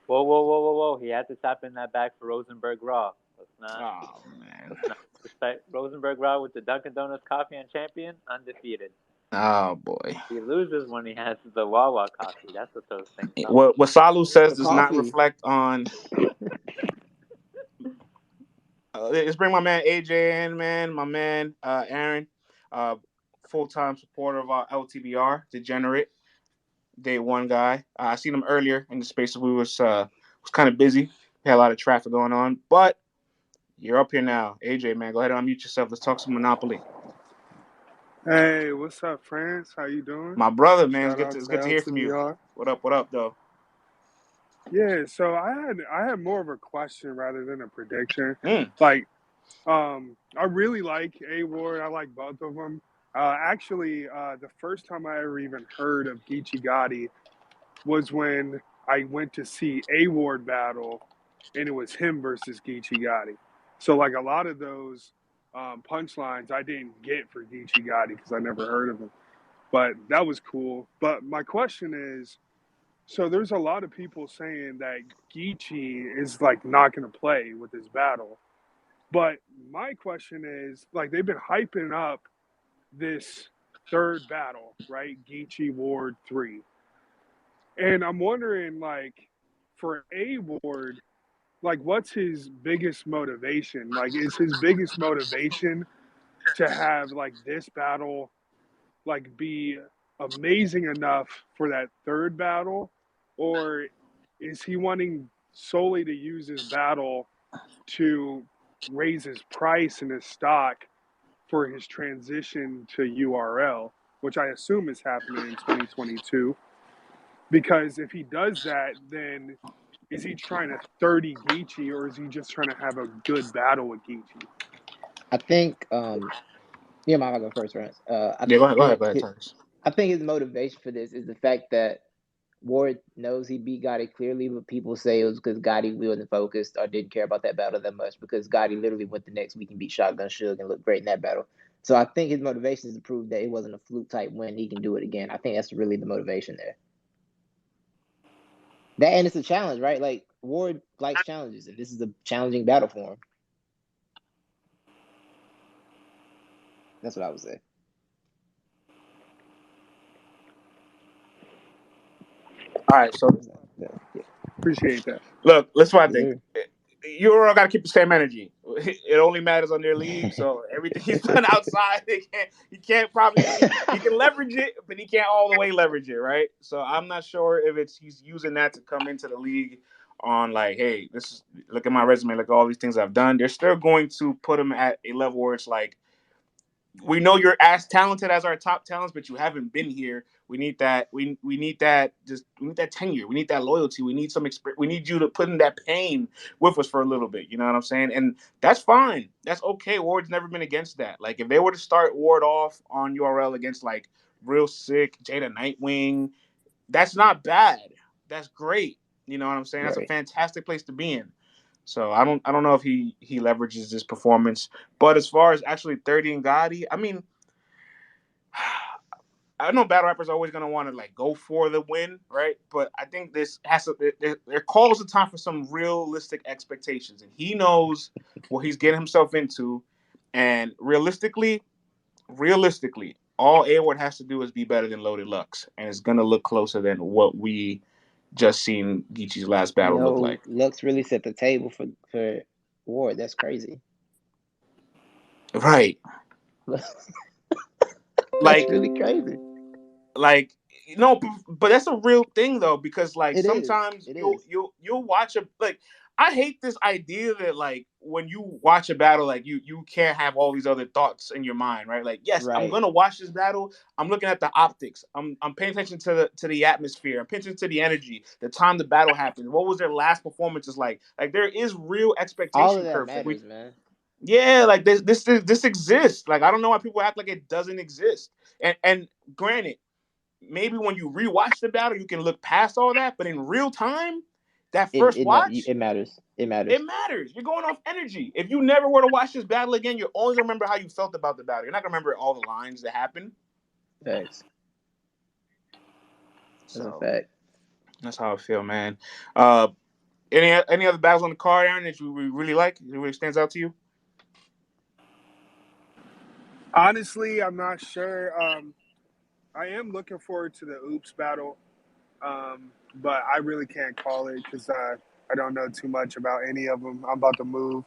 Whoa! He had to tap in that bag for Rosenberg Raw. Let's not. Oh man. Let's not respect Rosenberg Raw with the Dunkin' Donuts coffee and champion, undefeated. Oh boy. He loses when he has the Wawa coffee. That's what those things are. What Salu says does not reflect on. Let's bring my man AJ in, man. My man Aaron, full-time supporter of our LTBR, Degenerate, Day One guy. I seen him earlier in the space. We was kind of busy. Had a lot of traffic going on, but you're up here now, AJ. Man, go ahead and unmute yourself. Let's talk some Monopoly. Hey, what's up, friends? How you doing? My brother, man, Shout it's good to hear from you. What up, though? Yeah, so I had more of a question rather than a prediction. Like, I really like A-Ward. I like both of them. Actually, the first time I ever even heard of Geechee Gotti was when I went to see A-Ward battle, and it was him versus Geechee Gotti. So, like, a lot of those punchlines I didn't get for Geechee Gotti because I never heard of him. But that was cool. But my question is, so there's a lot of people saying that Geechee is like not going to play with this battle. But my question is, like, they've been hyping up this third battle, right? Geechee Ward 3. And I'm wondering, like, for A Ward, like, what's his biggest motivation? Like, is his biggest motivation to have, like, this battle, like, be amazing enough for that third battle? Or is he wanting solely to use his battle to raise his price and his stock for his transition to URL, which I assume is happening in 2022? Because if he does that, then is he trying to 30 Geechee, or is he just trying to have a good battle with Geechee? I think yeah, my go first, Rance. Yeah, go ahead, Tyrese. I think his motivation for this is the fact that Ward knows he beat Gotti clearly, but people say it was because Gotti wasn't focused or didn't care about that battle that much, because Gotti literally went the next week and beat Shotgun Suge and looked great in that battle. So I think his motivation is to prove that it wasn't a fluke type win. He can do it again. I think that's really the motivation there. That, and it's a challenge, right? Like, Ward likes challenges, and this is a challenging battle for him. That's what I would say. All right, so Yeah. Appreciate that. look, that's what I Yes, think. sir. You all got to keep the same energy. It only matters on their league. So everything he's done outside, he can't probably he can leverage it, but he can't all the way leverage it, right? So I'm not sure if it's he's using that to come into the league on like, hey, this is look at my resume, look at all these things I've done. They're still going to put him at a level where it's like, we know you're as talented as our top talents, but you haven't been here. We need that. We need that. We need that tenure. We need that loyalty. We need some experience. We need you to put in that pain with us for a little bit. You know what I'm saying? And that's fine. That's okay. Ward's never been against that. Like if they were to start Ward off on URL against like Real Sick, Jada Nightwing, that's not bad. That's great. You know what I'm saying? That's a Right. fantastic place to be in. So I don't know if he leverages this performance, but as far as actually 30 and Gotti, I mean, I know battle rappers are always gonna want to like go for the win, right? But I think this has to there calls a time for some realistic expectations, and he knows what he's getting himself into, and realistically, all A Ward has to do is be better than Loaded Lux, and it's gonna look closer than what we just seen Geechee's last battle look like. Lux really set the table for Ward. That's crazy. Right. That's Like really crazy. like but that's a real thing though, because like It is. sometimes It you'll is. you'll you'll watch a like I hate this idea that like when you watch a battle, like you can't have all these other thoughts in your mind, right? Like, yes, I'm Right. gonna watch this battle. I'm looking at the optics. I'm paying attention to the atmosphere. I'm paying attention to the energy, the time the battle happened. What was their last performances like? Like there is real All of expectation that curves. Like matters, man. yeah, like this exists. Like I don't know why people act like it doesn't exist. And granted, maybe when you rewatch the battle, you can look past all that. But in real time, that first watch, It matters. It it matters. matters. You're going off energy. If you never were to watch this battle again, you're only gonna remember how you felt about the battle. You're not gonna remember all the lines that happened. Facts. That's a So fact. that's how I feel, man. Uh, any other battles on the card, Aaron, that you really like? That really stands out to you? Honestly, I'm not sure. I am looking forward to the Oops battle, but I really can't call it because I don't know too much about any of them. I'm about to move.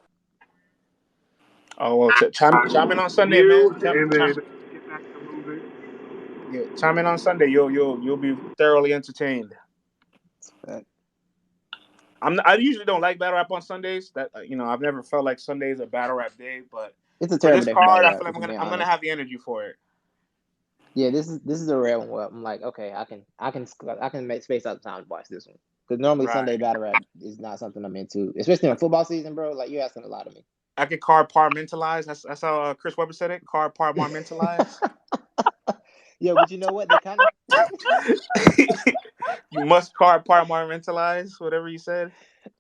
Oh well, chime in on Sunday, man. You and then get back to moving. Yeah, chime in on Sunday. You'll be thoroughly entertained. That's a fact. I usually don't like battle rap on Sundays. That I've never felt like Sundays a battle rap day, but It's a for terrible this day for battle card, I rap, feel like if I'm being I'm gonna honest. have the energy for it. Yeah, this is a rare one where I'm like, okay, I can make space out of time to watch this one. Because normally Sunday Right. battle rap is not something I'm into, especially in football season, bro. Like, you're asking a lot of me. I get card parmentalize. That's how Chris Webber said it. Card parmentalize. Yeah, but you know what? They kind of. You must card parmentalize. Whatever you said.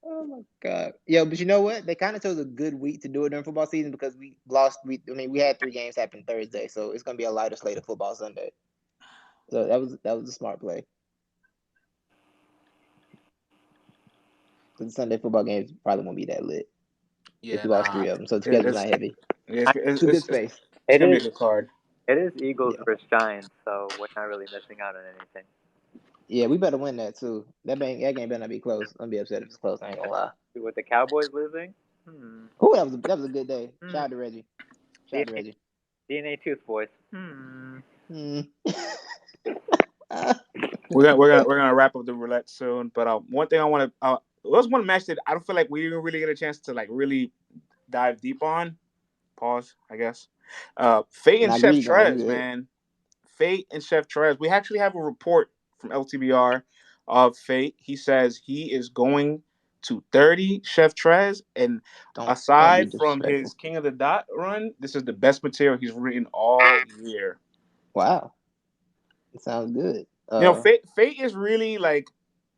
Oh my god. Yeah, but you know what? They kind of chose a good week to do it during football season because we lost. We had 3 games happen Thursday, so it's gonna be a lighter slate of football Sunday. So that was a smart play. Because the Sunday football games probably won't be that lit. if Yeah, he lost nah. 3 of them. So the It, schedule's not heavy. it's, it's, Two good it's, it's, space. it's It gonna be is a good card. it is Eagles Yeah. versus Giants, so we're not really missing out on anything. Yeah, we better win that too. That game better not be close. I'm gonna be upset if it's close. I ain't gonna lie. With the Cowboys losing, hmm, Who that was a good day. hmm. Shout out to Reggie. Shout out to DNA, Reggie. DNA Tooth Boys. Hmm. Hmm. We're gonna wrap up the roulette soon. But one thing I want to was one match that I don't feel like we didn't really get a chance to like really dive deep on. Pause, I guess. Fate and Not Chef greedy now. You Trez, good? man. Fate and Chef Trez. We actually have a report from LTBR of Fate. He says he is going to 30 Chef Trez, and Don't be aside from his disrespectful. King of the Dot run, this is the best material he's written all year. Wow, it sounds good. Fate is really like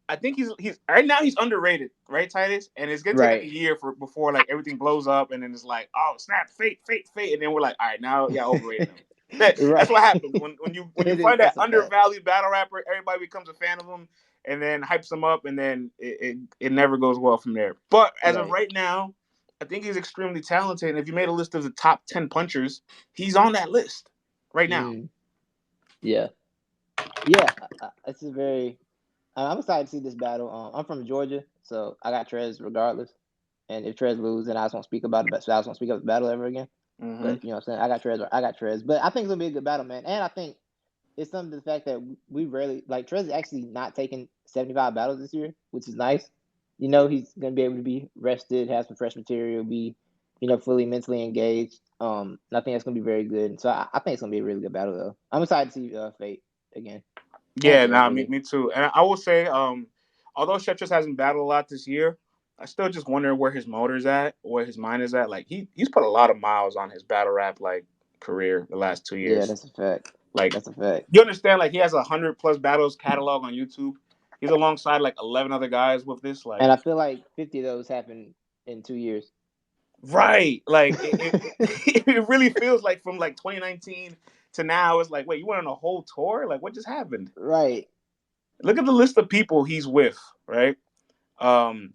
I think he's right now he's underrated, right, Titus? And it's gonna take like a Right. year for before like everything blows up, and then it's like, oh snap, Fate, and then we're like, all right, now yeah, overrated him. That's Right. what happens when you It is. find that That's a fact. undervalued battle rapper, everybody becomes a fan of him, and then hypes him up, and then it never goes well from there. But as of Right. right now, I think he's extremely talented. And if you made a list of the top 10 punchers, he's on that list right now. Mm, yeah. Yeah. It's a very. I'm excited to see this battle. I'm from Georgia, so I got Trez regardless. And if Trez lose, then I just won't speak about it. But so I just won't speak of the battle ever again. Hmm. But you know what I'm saying? I got Trez. I got Trez. But I think it's gonna be a good battle, man. And I think it's something to the fact that we rarely like Trez is actually not taking 75 battles this year, which is nice. You know, he's gonna be able to be rested, have some fresh material, be fully mentally engaged. And I think that's gonna be very good. And so I think it's gonna be a really good battle though. I'm excited to see Fate again and Yeah, Trez nah, me, really. me too. And I will say, although Chef just hasn't battled a lot this year, I still just wonder where his motor's at, where his mind is at. Like he's put a lot of miles on his battle rap like career the last two Yeah, years. that's a fact. Like That's a fact. you understand, like he has 100 plus battles catalog on YouTube. He's alongside like 11 other guys with this. And Like I feel like 50 of those happened in 2 years. right, like it really feels like from like 2019 to now. It's like wait, you went on a whole tour? Like what just happened? Right. Look at the list of people he's with. Right. Um,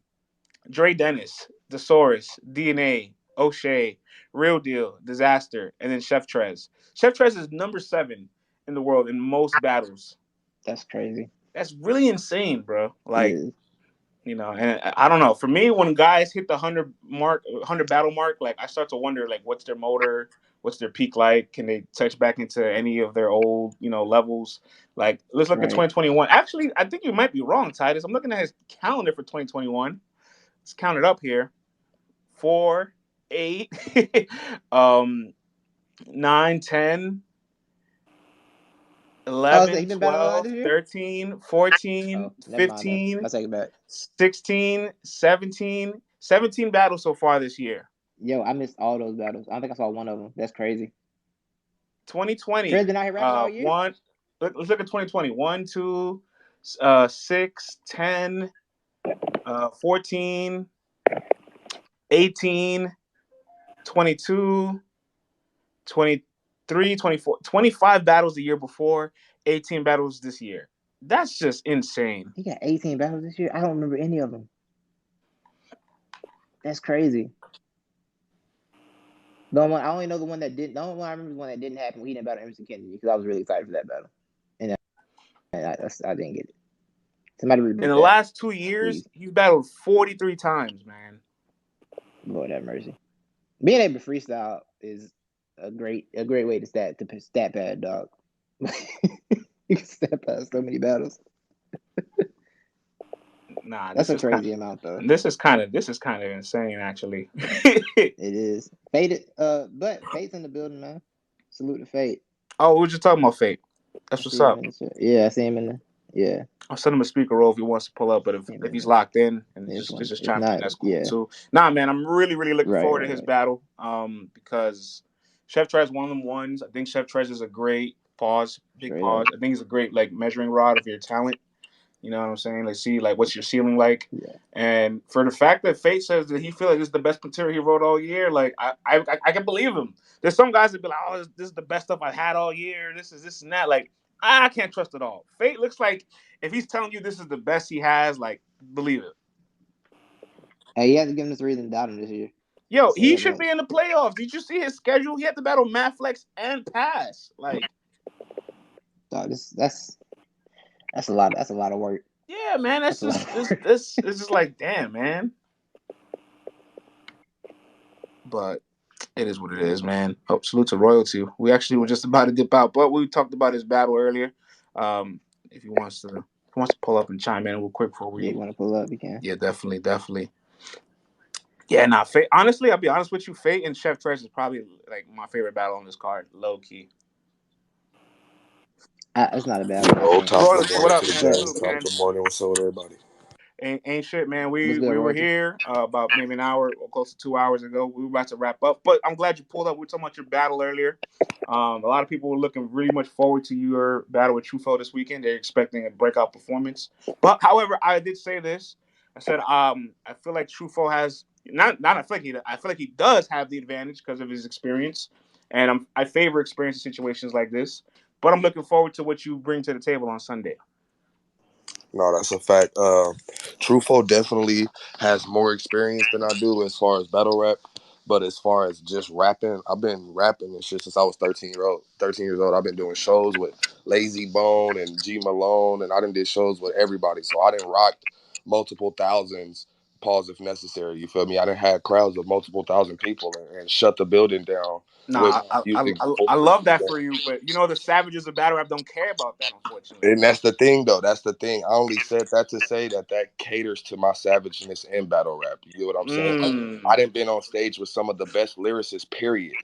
Dre Dennis, Thesaurus, DNA, O'Shea, Real Deal, Disaster, and then Chef Trez. Chef Trez is number 7 in the world in most battles. That's crazy. That's really insane, bro. It Like, is. and I don't know. For me, when guys hit the 100 battle mark, like I start to wonder, like, what's their motor? What's their peak like? Can they touch back into any of their old, levels? Like, let's look at Right. 2021. Actually, I think you might be wrong, Titus. I'm looking at his calendar for 2021. Let's count it up here. 4, 8, 9, 10, Oh, so he 11, been battling a lot 12, this year? 13, 14, Oh, never mind then. 15, I take it back. 16, 17, 17 battles so far this year. Yo, I missed all those battles. I don't think I saw one of them. That's crazy. Trez 2020, been out here rapping all year? one. Let's look at 2020. 1, 2, 6, 10, 14, 18, 22, 23, 24, 25 battles the year before, 18 battles this year. That's just insane. He got 18 battles this year. I don't remember any of them. That's crazy. I only know the one that didn't. The only one I remember is the one that didn't happen. He didn't battle Emerson Kennedy because I was really excited for that battle, and I didn't get it. Somebody In reboot the that, last 2 years, please. he's battled 43 times, man. Lord have mercy. Being able to freestyle is a great way to stat pad, dog. You can stat pad so many battles. Nah, That's a crazy amount though. this is kind of insane, actually. It is. But Fate's in the building, man. Salute to Fate. Oh, we were just talking about Fate. I That's what's see him up. in the chat. Yeah, I see him in the. Yeah, I'll send him a speaker roll if he wants to pull up. But I see him if in he's the. locked in and If just chiming in, not, that's cool yeah, too. Nah, man, I'm really really looking right, forward to right, his right, battle. Because Chef Trez one of them ones. I think Chef Trez is a great big straight up. pause. I think he's a great like measuring rod of your talent. You know what I'm saying? Like, see, like, what's your ceiling like? Yeah, And for the fact that Fate says that he feels like this is the best material he wrote all year, like, I can believe him. There's some guys that be like, oh, this is the best stuff I had all year. This is this and that. Like, I can't trust it all. Fate looks like if he's telling you this is the best he has, like, believe it. hey, he hasn't given us a reason to doubt him this year. Yo, Say he that should much. be in the playoffs. Did you see his schedule? He had to battle Matt Flex and Pass. Like, Dog, that's a lot. That's a lot of work. yeah, man. That's That's a lot just of this work. this it's just like, damn, man. But it is what it is, man. Oh, salute to royalty. We actually were just about to dip out, but we talked about his battle earlier. If he wants to pull up and chime in real quick before Yeah, we, you want to pull up? You can. yeah, definitely. Yeah, nah. Fate, honestly, I'll be honest with you. Fate and Chef Tresh is probably like my favorite battle on this card, low key. It's not a bad one, I Oh, think. top of the Royalty, what morning to up, the man? But gang. Salute, Top of man. the morning. What's up with everybody? Ain't shit, man. what's We good, we were royalty? here about maybe an hour or close to 2 hours ago. We were about to wrap up, but I'm glad you pulled up. We were talking about your battle earlier. A lot of people were looking really much forward to your battle with Tru Foe this weekend. They're expecting a breakout performance. But however, I did say this. I said I feel like Tru Foe has not I feel like he does have the advantage because of his experience, and I favor experience in situations like this. But I'm looking forward to what you bring to the table on Sunday. No, that's a fact. Tru Foe definitely has more experience than I do as far as battle rap. But as far as just rapping, I've been rapping and shit since I was 13 year old. 13 years old. I've been doing shows with Lazy Bone and G Malone, and I done did shows with everybody. So I done rocked multiple thousands. Pause if necessary. You feel me? I done had crowds of multiple thousand people and shut the building down with Nah, my music I before. love that for you, but you know the savages of battle rap don't care about that, unfortunately. And that's the thing, though. That's the thing. I only said that to say that that caters to my savageness in battle rap. You get what I'm saying? Like, I Mm. didn't been on stage with some of the best lyricists. Period.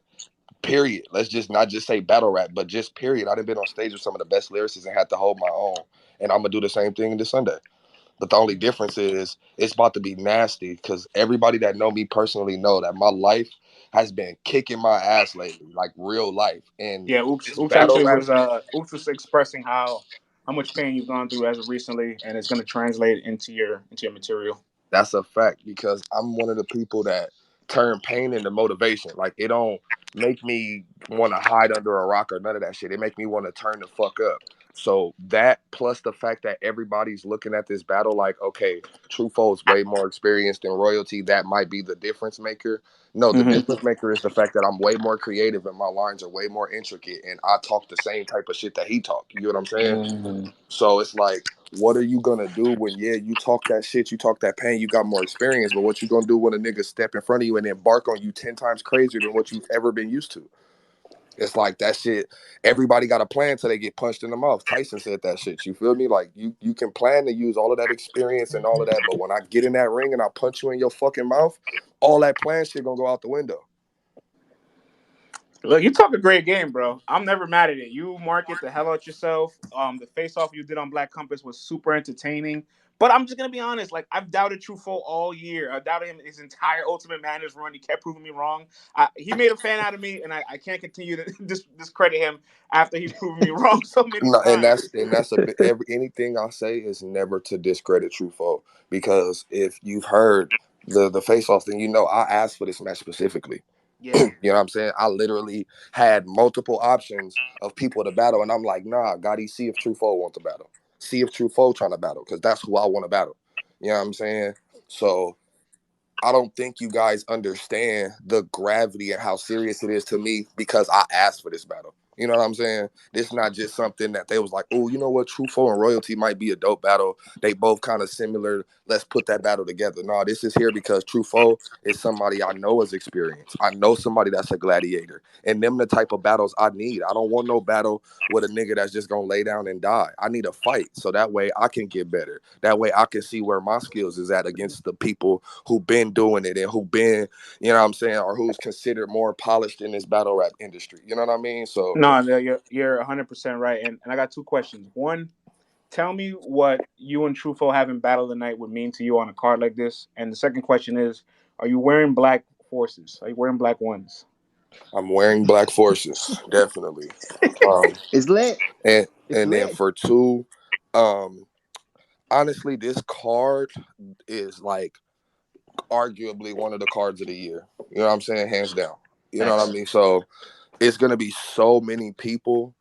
Period. Let's just not just say battle rap, but just period. I didn't been on stage with some of the best lyricists and had to hold my own. And I'm gonna do the same thing this Sunday. But the only difference is it's about to be nasty because everybody that know me personally know that my life has been kicking my ass lately, like real life. And Yeah, oops, this oops. battle Actually, rap. oops was expressing how much pain you've gone through as of recently, and it's going to translate into your material. That's a fact because I'm one of the people that turn pain into motivation. Like it don't make me want to hide under a rock or none of that shit. It make me want to turn the fuck up. So that plus the fact that everybody's looking at this battle like, okay, Tru Foe's way more experienced than royalty. That might be the difference maker. No, the Hmm. difference maker is the fact that I'm way more creative and my lines are way more intricate and I talk the same type of shit that he talk. You get what I'm saying? Hmm. So it's like, what are you gonna do when you talk that shit, you talk that pain, you got more experience, but what you gonna do when a nigga step in front of you and then bark on you 10 times crazier than what you've ever been used to? It's like that shit. Everybody got a plan till they get punched in the mouth. Tyson said that shit. You feel me? Like you can plan to use all of that experience and all of that, but when I get in that ring and I punch you in your fucking mouth, all that plan shit gonna go out the window. Look, you talk a great game, bro. I'm never mad at it. You market the hell out yourself. The face off you did on Black Compass was super entertaining. But I'm just gonna be honest. Like I've doubted Tru Foe all year. I doubted him his entire Ultimate Madness run. He kept proving me wrong. He made a fan out of me, and I can't continue to discredit him after he's proven me wrong so many No, times. and that's anything I say is never to discredit Tru Foe because if you've heard the face off, then you know I asked for this match specifically. Yeah. You know what I'm saying? I literally had multiple options of people to battle, and I'm like, nah, Gotti, see if Tru Foe want to battle. See if Tru Foe trying to battle, because that's who I want to battle. You know what I'm saying? So I don't think you guys understand the gravity and how serious it is to me because I asked for this battle. You know what I'm saying? This is not just something that they was like, oh, you know what? Tru Foe and Royalty might be a dope battle. They both kind of similar. Let's put that battle together. No, this is here because Tru Foe is somebody I know is experienced. I know somebody that's a gladiator. And them the type of battles I need. I don't want no battle with a nigga that's just gonna lay down and die. I need a fight so that way I can get better. That way I can see where my skills is at against the people who been doing it and who been, you know what I'm saying, or who's considered more polished in this battle rap industry. You know what I mean? So No, no, you're 100% right. And I got two questions. One, tell me what you and Tru Foe having battle tonight would mean to you on a card like this. And the second question is, are you wearing black forces? Are you wearing black ones? I'm wearing black forces, definitely. Um, It's lit. and It's and then lit. for two, um, honestly, this card is like arguably one of the cards of the year. You know what I'm saying? Hands down. You know what I Facts. mean? So it's gonna be so many people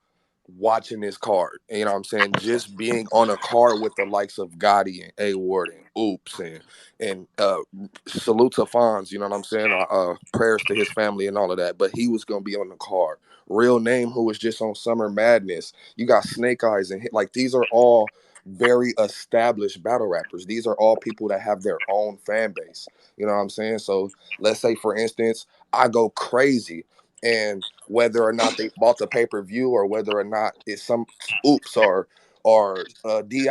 watching this card. You know what I'm saying? Just being on a card with the likes of Gotti and A Ward and Oops and salute to Fonz, you know what I'm saying? Prayers to his family and all of that. But he was gonna be on the card. Real Name, who was just on Summer Madness. You got Snake Eyes and like these are all very established battle rappers. These are all people that have their own fan base. You know what I'm saying? So let's say for instance, I go crazy and whether or not they bought the pay-per-view or whether or not it's some oops or Di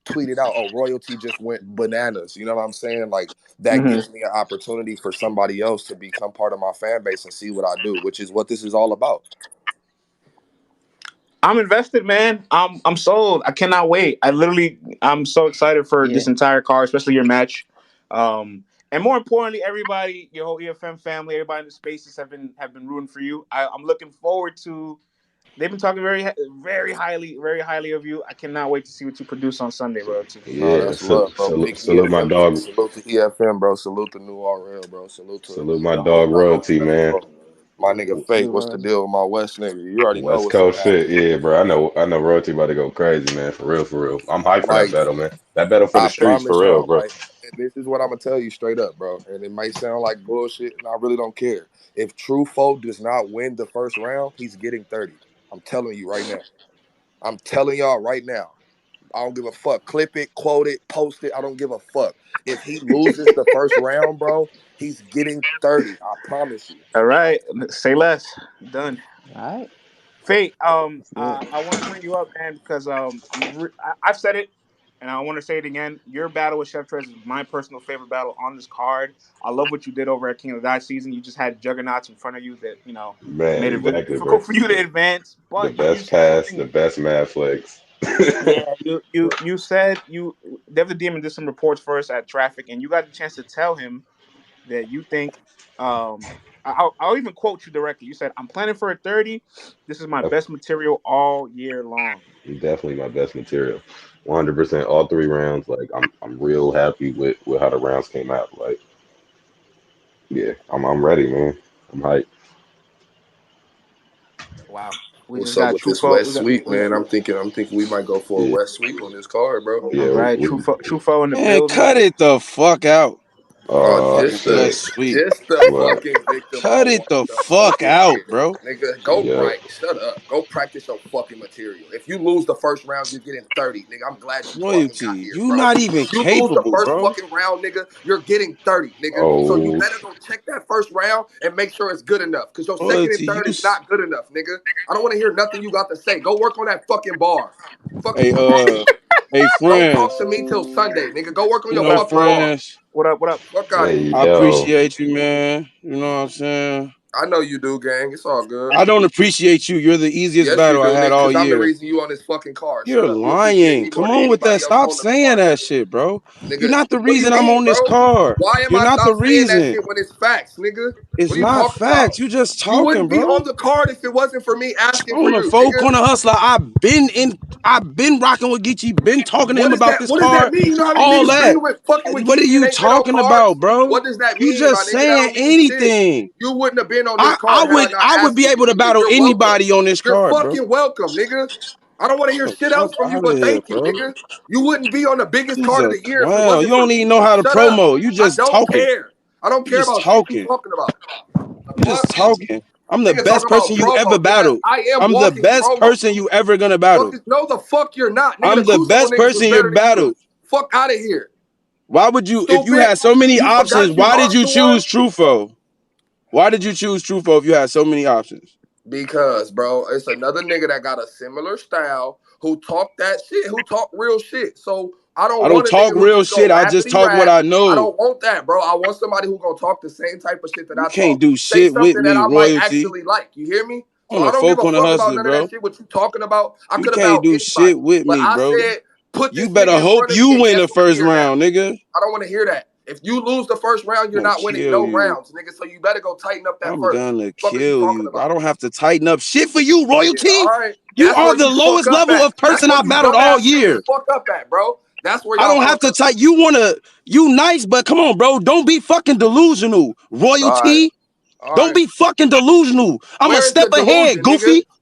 tweeted out, oh, royalty just went bananas. You know what I'm saying? Like that Mhm. gives me an opportunity for somebody else to become part of my fan base and see what I do, which is what this is all about. I'm invested, man. I'm sold. I cannot wait. I'm so excited for Yeah. this entire card, especially your match. And more importantly, everybody, your whole EFM family, everybody in the spaces have been rooting for you. I'm looking forward to. They've been talking very highly of you. I cannot wait to see what you produce on Sunday, royalty. No, Yeah, that's love, bro. Big salute my EFMG. dog. Salute to EFM, bro. Salute to New RL, bro. Salute to Salute my the whole dog battle royalty, West, man. bro. My nigga Fate, New what's the Royals. deal with my West nigga? You already know West what's finna Coast happen. shit, yeah, bro. I know royalty about to go crazy, man. For real, for real. I'm hyped for that Like, battle, man. That battle for the I streets, for promise real, y'all, bro. like, this is what I'm gonna tell you straight up, bro. And it might sound like bullshit, and I really don't care. If Tru Foe does not win the first round, he's getting 30. I'm telling you right now. I'm telling y'all right now. I don't give a fuck. Clip it, quote it, post it. I don't give a fuck. If he loses the first round, bro, he's getting 30. I promise you. All right, say less. Done. All right. Fate, Let's do it. I want to bring you up, man, because I've said it, and I want to say it again. Your battle with Chef Trez is my personal favorite battle on this card. I love what you did over at King of the Die season. You just had juggernauts in front of you that Man, made it very exactly, bro. difficult for you to advance. The But you best said pass, the something. best mad flex. Yeah, you said Dev the Demon did some reports for us at Traffic, and you got the chance to tell him that you think. I'll even quote you directly. You said, "I'm planning for a 30. This is my best material all year long." Definitely my best material. 100% all three rounds. Like I'm real happy with how the rounds came out. Like, yeah, I'm ready, man. I'm hyped. Wow, we just What's up got with True this Foe. West sweep, man? I'm thinking we might go for a Yeah, West sweep on this card, bro. All yeah. right, True Foe in the Man, building. cut it the fuck out. Oh, Fucking Shit. West Sweep. just the What? fucking victim I Cut it wanted the to fuck fucking out, hear. bro. Nigga, Yep. shut up. Go practice your fucking material. If you lose the first round, you're getting 30. Nigga, I'm glad you fucking got Royalty. here, You bro. not even If you lose the capable, first bro. fucking round, nigga, you're getting 30, nigga. So you Oh, better go check that first round and make sure it's good enough. Cause your second and Royalty, third is not good enough, nigga. I don't want to hear nothing you got to say. Go work on that fucking bars. Fuck is hey, you talking about? hey, Don't talk friends. to me till Sunday, nigga. Go work on You your What know, up? fucking bars. friends. What up? What up? Fuck out of hey here. I yo. appreciate you, man. You know what I'm saying? I know you do, gang. It's all good. I don't appreciate you. You're the easiest Yes, you battle I do, had nigga, all because I'm the year. reason you on this fucking card. You're Shut up. You appreciate lying. me more Come than on with that. anybody else Stop on the saying card, that nigga. shit, bro. You're Nigga, not the what do you reason I'm mean, on this bro? card. Why am You're I not the stop saying that reason. shit when it's facts, nigga? It's What are you not talking about? facts. You just You talking, wouldn't be bro. on the card if it wasn't for me asking for On the you, four nigga. corner hustler, I've been rocking with Geechee, been talking to him about this What does that card, mean? You know how many all niggas that. been with fucking with What are Geechee and you ain't been on talking about, cards? bro? What does that You mean, my just nigga? That saying don't mean shit. anything. You wouldn't have been on this I, I card had I would not I would asked be you to able to be here. battle You're welcome. anybody on this You're card, bro. fucking welcome, nigga. I don't want to hear The shit else fuck from you out of but here, thank you, bro. nigga. You wouldn't be on the biggest You's card of a the year if it clown. You wasn't for don't me. even know how to Shut up. promo. You I just don't talking. care. I don't You care just about shit you talking. talking about. The You just fuck? talking. I'm the Nigga talking best person about you ever promo, nigga. battled. I am I'm the walking best promo. person you ever gonna Fuck battle. is no the fuck you're not. Nigga, the I'm the Crucible best niggas was person you better than you. battled. Fuck out of here. Why would you, if you Stupid. had so many You options, forgot you why did lost you to one? choose Tru Foe? Why did you choose Tru Foe if you had so many options? Because, bro, it's another nigga that got a similar style who talk that shit, who talk real shit. So I don't I don't want a talk nigga who real just go shit. I just rappity talk what rap. I I know. don't want that, bro. I want somebody who gonna talk the same type of shit that You I can't talk. do Say shit with something that me, I might royalty. actually like. You hear me? So On I the don't give folk a on the fuck about hustler, none of that bro. shit. What you talking about? I You could have can't battled do shit anybody, with but me, I bro. said put You this better nigga in hope front of me, you and win guess the what we first hear now? round, nigga. I don't want to hear that. If you lose the first round, I'm you're gonna not winning kill no you. rounds, nigga. So you better go tighten up that I'm first. gonna Fuck is you kill talking you. I about? don't have to tighten up shit for you, Yeah, all royalty. right. You That's are where the you fuck lowest up level at. of That's person where I you battled all dumbass year. niggas fuck up at, bro. That's where I y'all don't have fuck to up at. tight. You nice, but come on, bro. Don't be fucking delusional. All right. Royalty. All Don't right. be fucking delusional. I'm a Where's step the ahead, delusion, nigga? goofy.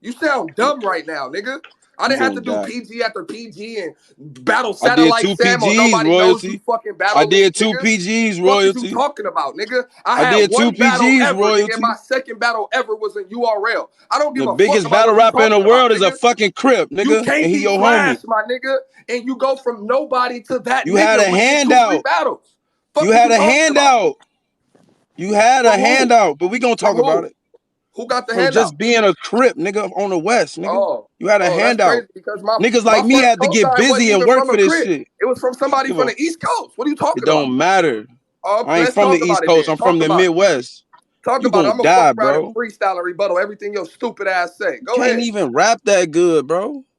You sound dumb right now, nigga. I You didn't have gonna to do die. PG after PG and battle I did Satellite 2 Sam or PGs, nobody knows you royalty. fucking I battle me, did 2 nigga. PGs, Fuck is you royalty. talking about, nigga? I I had did 2 one battle PGs, ever, nigga, and my royalty. second battle ever was in URL. I don't give The a fuck biggest about battle what you rapper in the talking about, world is a nigga. fucking Crip, You nigga, can't and he be your homie. trash, my nigga, and you go from nobody to that You had nigga a within 2-3 handout. battles. You Fuck is had you a talking about? handout. You had a From who? handout, but we gonna From talk about who? it. Who got the From handout? just being a Crip, nigga, on the West, nigga. Oh, You had a oh, that's handout. crazy because my Niggas my like me first had to get cosign wasn't busy and even work from for a this crit. shit. It was from somebody Give from a, the East Coast. What are you it talking about? don't matter. Oh, I ain't let's from the talk East about it Coast. then. I'm from Talk the about it. Midwest. Talk You about it. gonna I'm gonna fuck die, around and bro. freestyle and rebuttal everything your stupid ass say. You Go can't ahead. even rap that good, bro.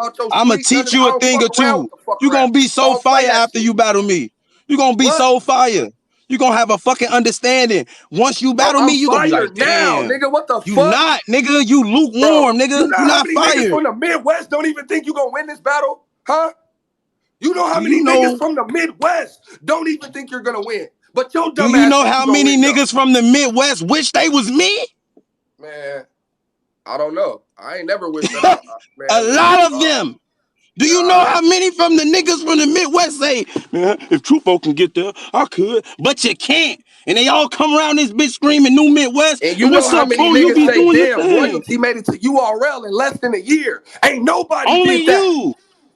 about your I'ma street, teach nothing. I you a don't thing or fuck around two. with the fuck You gonna around. be so Don't say fire that after shit. you battle me. You gonna be What? so fire. You gonna have a fucking understanding. Once you Bro, battle me, I'm you gonna be like, fired now, damn. nigga. What the You fuck? not, nigga. You Bro, lukewarm, you nigga. know You how not many niggas fired. from the Midwest don't even think you gonna win this battle? Huh? You know how Do you many niggas know? from the Midwest don't even think you're gonna win? But your Do dumb you ass know think how you gonna many win though. niggas from the Midwest wish they was me? Man, I don't know. I ain't never wished that A man, listen. lot of them. Do you know Nah. how many from the niggas from the Midwest say, man, if Tru Foe can get there, I could, but you can't. And they all come around this bitch screaming New Midwest. And you And know what's how up, many fool? You niggas be say, doing your damn, thing. royalty made it to URL in less than a year. Ain't nobody Only did that. you.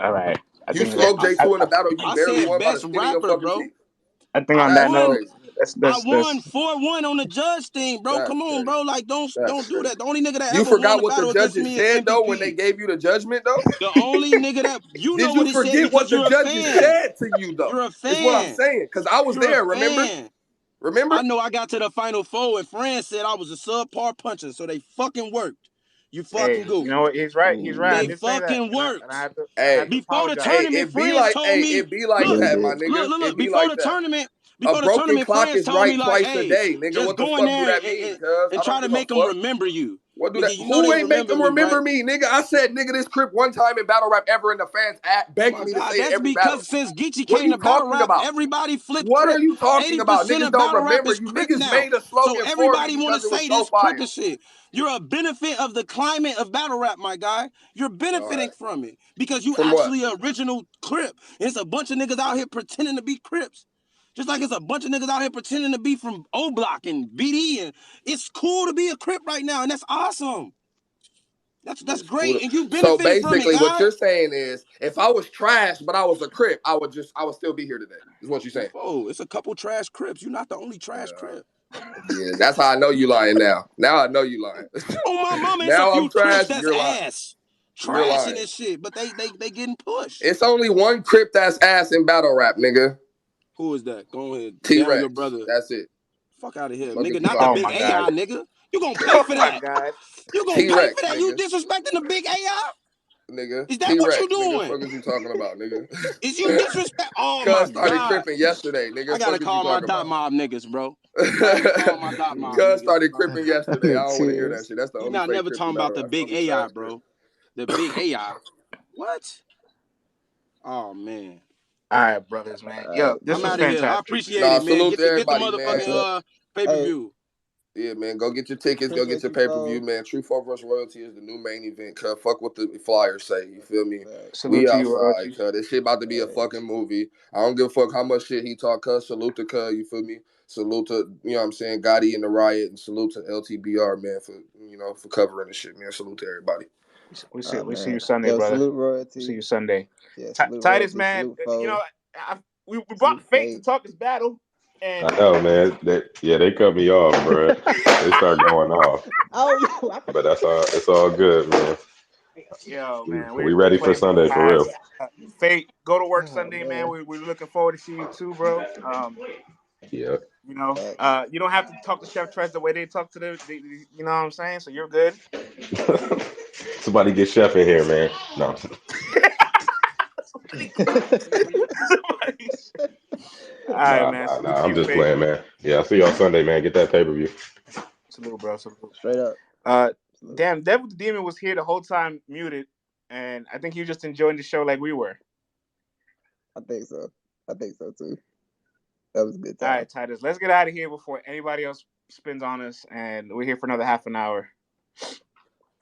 All right. I You think that smoked J2 in the battle. You I barely said won by the best skin of your rapper, fucking bro. teeth. I think I on that That's note, won. crazy. I that's won 4-1 on the judge thing, bro. That's Come on, crazy. bro. Like, That's don't do crazy. that. The only nigga that You ever won forgot the what the battle against judges me is said though when they MVP. gave you the judgment though. The only nigga that you know Did what you it said forget what because the you're a judges fan. said to you though? You're a Is what I'm fan. saying. Cause I was You're a there. Remember? fan. Remember? I know I got to the final four and Fran said I was a subpar puncher, so they fucking worked. You fucking hey, you know goofy. what? He's right. He's right. I They did say that, fucking and I worked. I Hey, had to Before the apologize. hey, tournament, friends told me, it be like look, that, my look, nigga. look, It look. be Before like the that. tournament, Before the broken tournament, clock friends is told me right like, twice a hey, day, nigga. just What the go in fuck do there that mean, cuz? and I try don't to give a make them fuck. remember you. What do Nigga, that? you know Who they ain't make remember them me, remember right? me, nigga? I said, nigga, this Crip one time in battle rap ever, and the fans Oh begging my me to God, say it that's every battle. because since Geechee What are came you to battle talking rap, about? everybody flipped What are Crip. you talking about? 80% Niggas of don't battle rap remember is you. Crip Niggas now. made a So slogan for me everybody want to because it was say so this Crip fire. and shit. You're a benefit of the climate of battle rap, my guy. You're All right. benefiting from it because you From what? actually an original Crip. And it's a bunch of niggas out here pretending to be Crips. Just like it's a bunch of niggas out here pretending to be from O Block and BD, and it's cool to be a Crip right now, and that's awesome. That's It's cool. great, and you So benefiting from it, basically, what guy. you're saying is, if I was trash but I was a Crip, I would still be here today. Is what you're saying? Whoa, it's a couple trash Crips. You're not the only trash Yeah. Crip. Yeah, that's how I know you lying now. Now I know you lying. Oh my mama, it's a Now I'm few Crips trash. that's You're lying. ass, You're trashing lying. this shit, but they getting pushed. It's only one Crip that's ass in battle rap, nigga. Who is that? Go ahead, down your T-Rex. brother. That's it. Fuck out of here, Fuck is nigga. you Not the Oh talking big my about? god. AI, nigga. You gonna pay Oh for my that? god. You gonna pay for T-Rex, that? You nigga. disrespecting the big AI? Nigga. Is that what you T-Rex, nigga. doing? Fuck is you talking about, nigga? Is you disrespect? Oh my Cuz started god! cripping yesterday, I nigga. gotta Fuck is you call my talking dot about? mob niggas, bro. I gotta call my dot mob Cuz niggas, started bro. cripping yesterday. I don't want to hear that Tears. shit. That's the You only not fake never crip in talking about battle the rap. The big only AI, trash crip. bro. The big AI. What? Oh man. All right, brothers, man. Yo, this I'm was out of here. I fantastic. appreciate Nah, it, man. salute Get to the everybody, man. Also, motherfucking hey, pay-per-view. Yeah, man. Go get your tickets. Go get appreciate your you, pay-per-view, Foe. man. Tru Foe vs. Royalty is the new main event. Cuz fuck what the Flyers say. You feel me? Salute We to you, outside, Royalty. cuz this shit about to be a fucking movie. I don't give a fuck how much shit he talk, cuz. Salute to cuz, you feel me? Salute to, you know what I'm saying, Gotti and the Riot, and salute to LTBR, man, for, you know, for covering the shit, man. Salute to everybody. Oh We see you man. Sunday, Yo, brother. salute We see royalty. you Sunday. Yeah, salute Titus, royalty. man. Salute You know, foe. we brought Salute Fate to fate. talk this battle, and I know, man. They cut me off, bro. They start going off, Oh, yo, I but that's all. It's all good, man. yo, man, We we ready for playing for the Sunday for real. past. Fate, go to work oh Sunday, man. man. We're looking forward to seeing you too, bro. Yeah. Facts. You don't have to talk to Chef Trez the way they talk to you know what I'm saying? So you're good. Somebody get Chef in here, man. No. Somebody, somebody. All right, man. Salute to I'm you, just Fate. playing, man. Yeah, I'll see y'all Sunday, man. Get that pay per view. Salute, bro. Salute. Straight up. Uh, Salute. damn, Devil the Demon was here the whole time, muted, and I think he was just enjoying the show like we were. I think so. I think so too. That was a good All time. right, Titus, let's get out of here before anybody else spins on us, and we're here for another half an hour.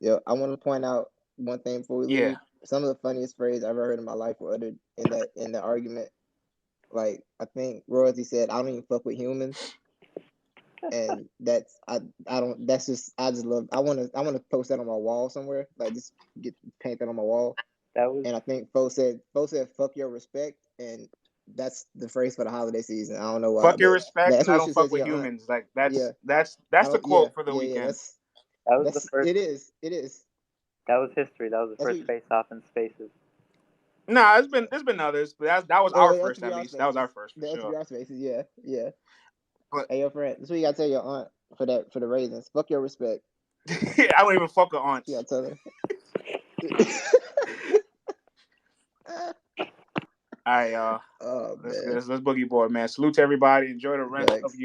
Yo, I want to point out one thing before we Yeah. leave. Some of the funniest phrases I've ever heard in my life were uttered in the argument. Like I think Royalty said, "I don't even fuck with humans," and I don't. That's just I just love. I want to post that on my wall somewhere. Like just paint that on my wall. That was And I think Foe said, "Fuck your respect," and that's the phrase for the holiday season. I don't know why, Fuck your but respect, that's and I what don't she said fuck to with your aunt. humans. Like Yeah, that's I the don't. Yeah, quote for the yeah, yeah. weekend. that was the That's first. it is. It is. That was history. That was the That's what. first face off in spaces. Nah, there's been others, but that was Oh, our the first at LTBR least. That was spaces. our first for The sure. LTBR spaces. Yeah, yeah. But Hey, your friend. That's what you gotta tell your aunt for the raisins. Fuck your respect. I don't even fuck with You aunts. gotta tell her. All right, y'all. Oh man. Let's boogie board, man. Salute to everybody. Enjoy the rest of Thanks. your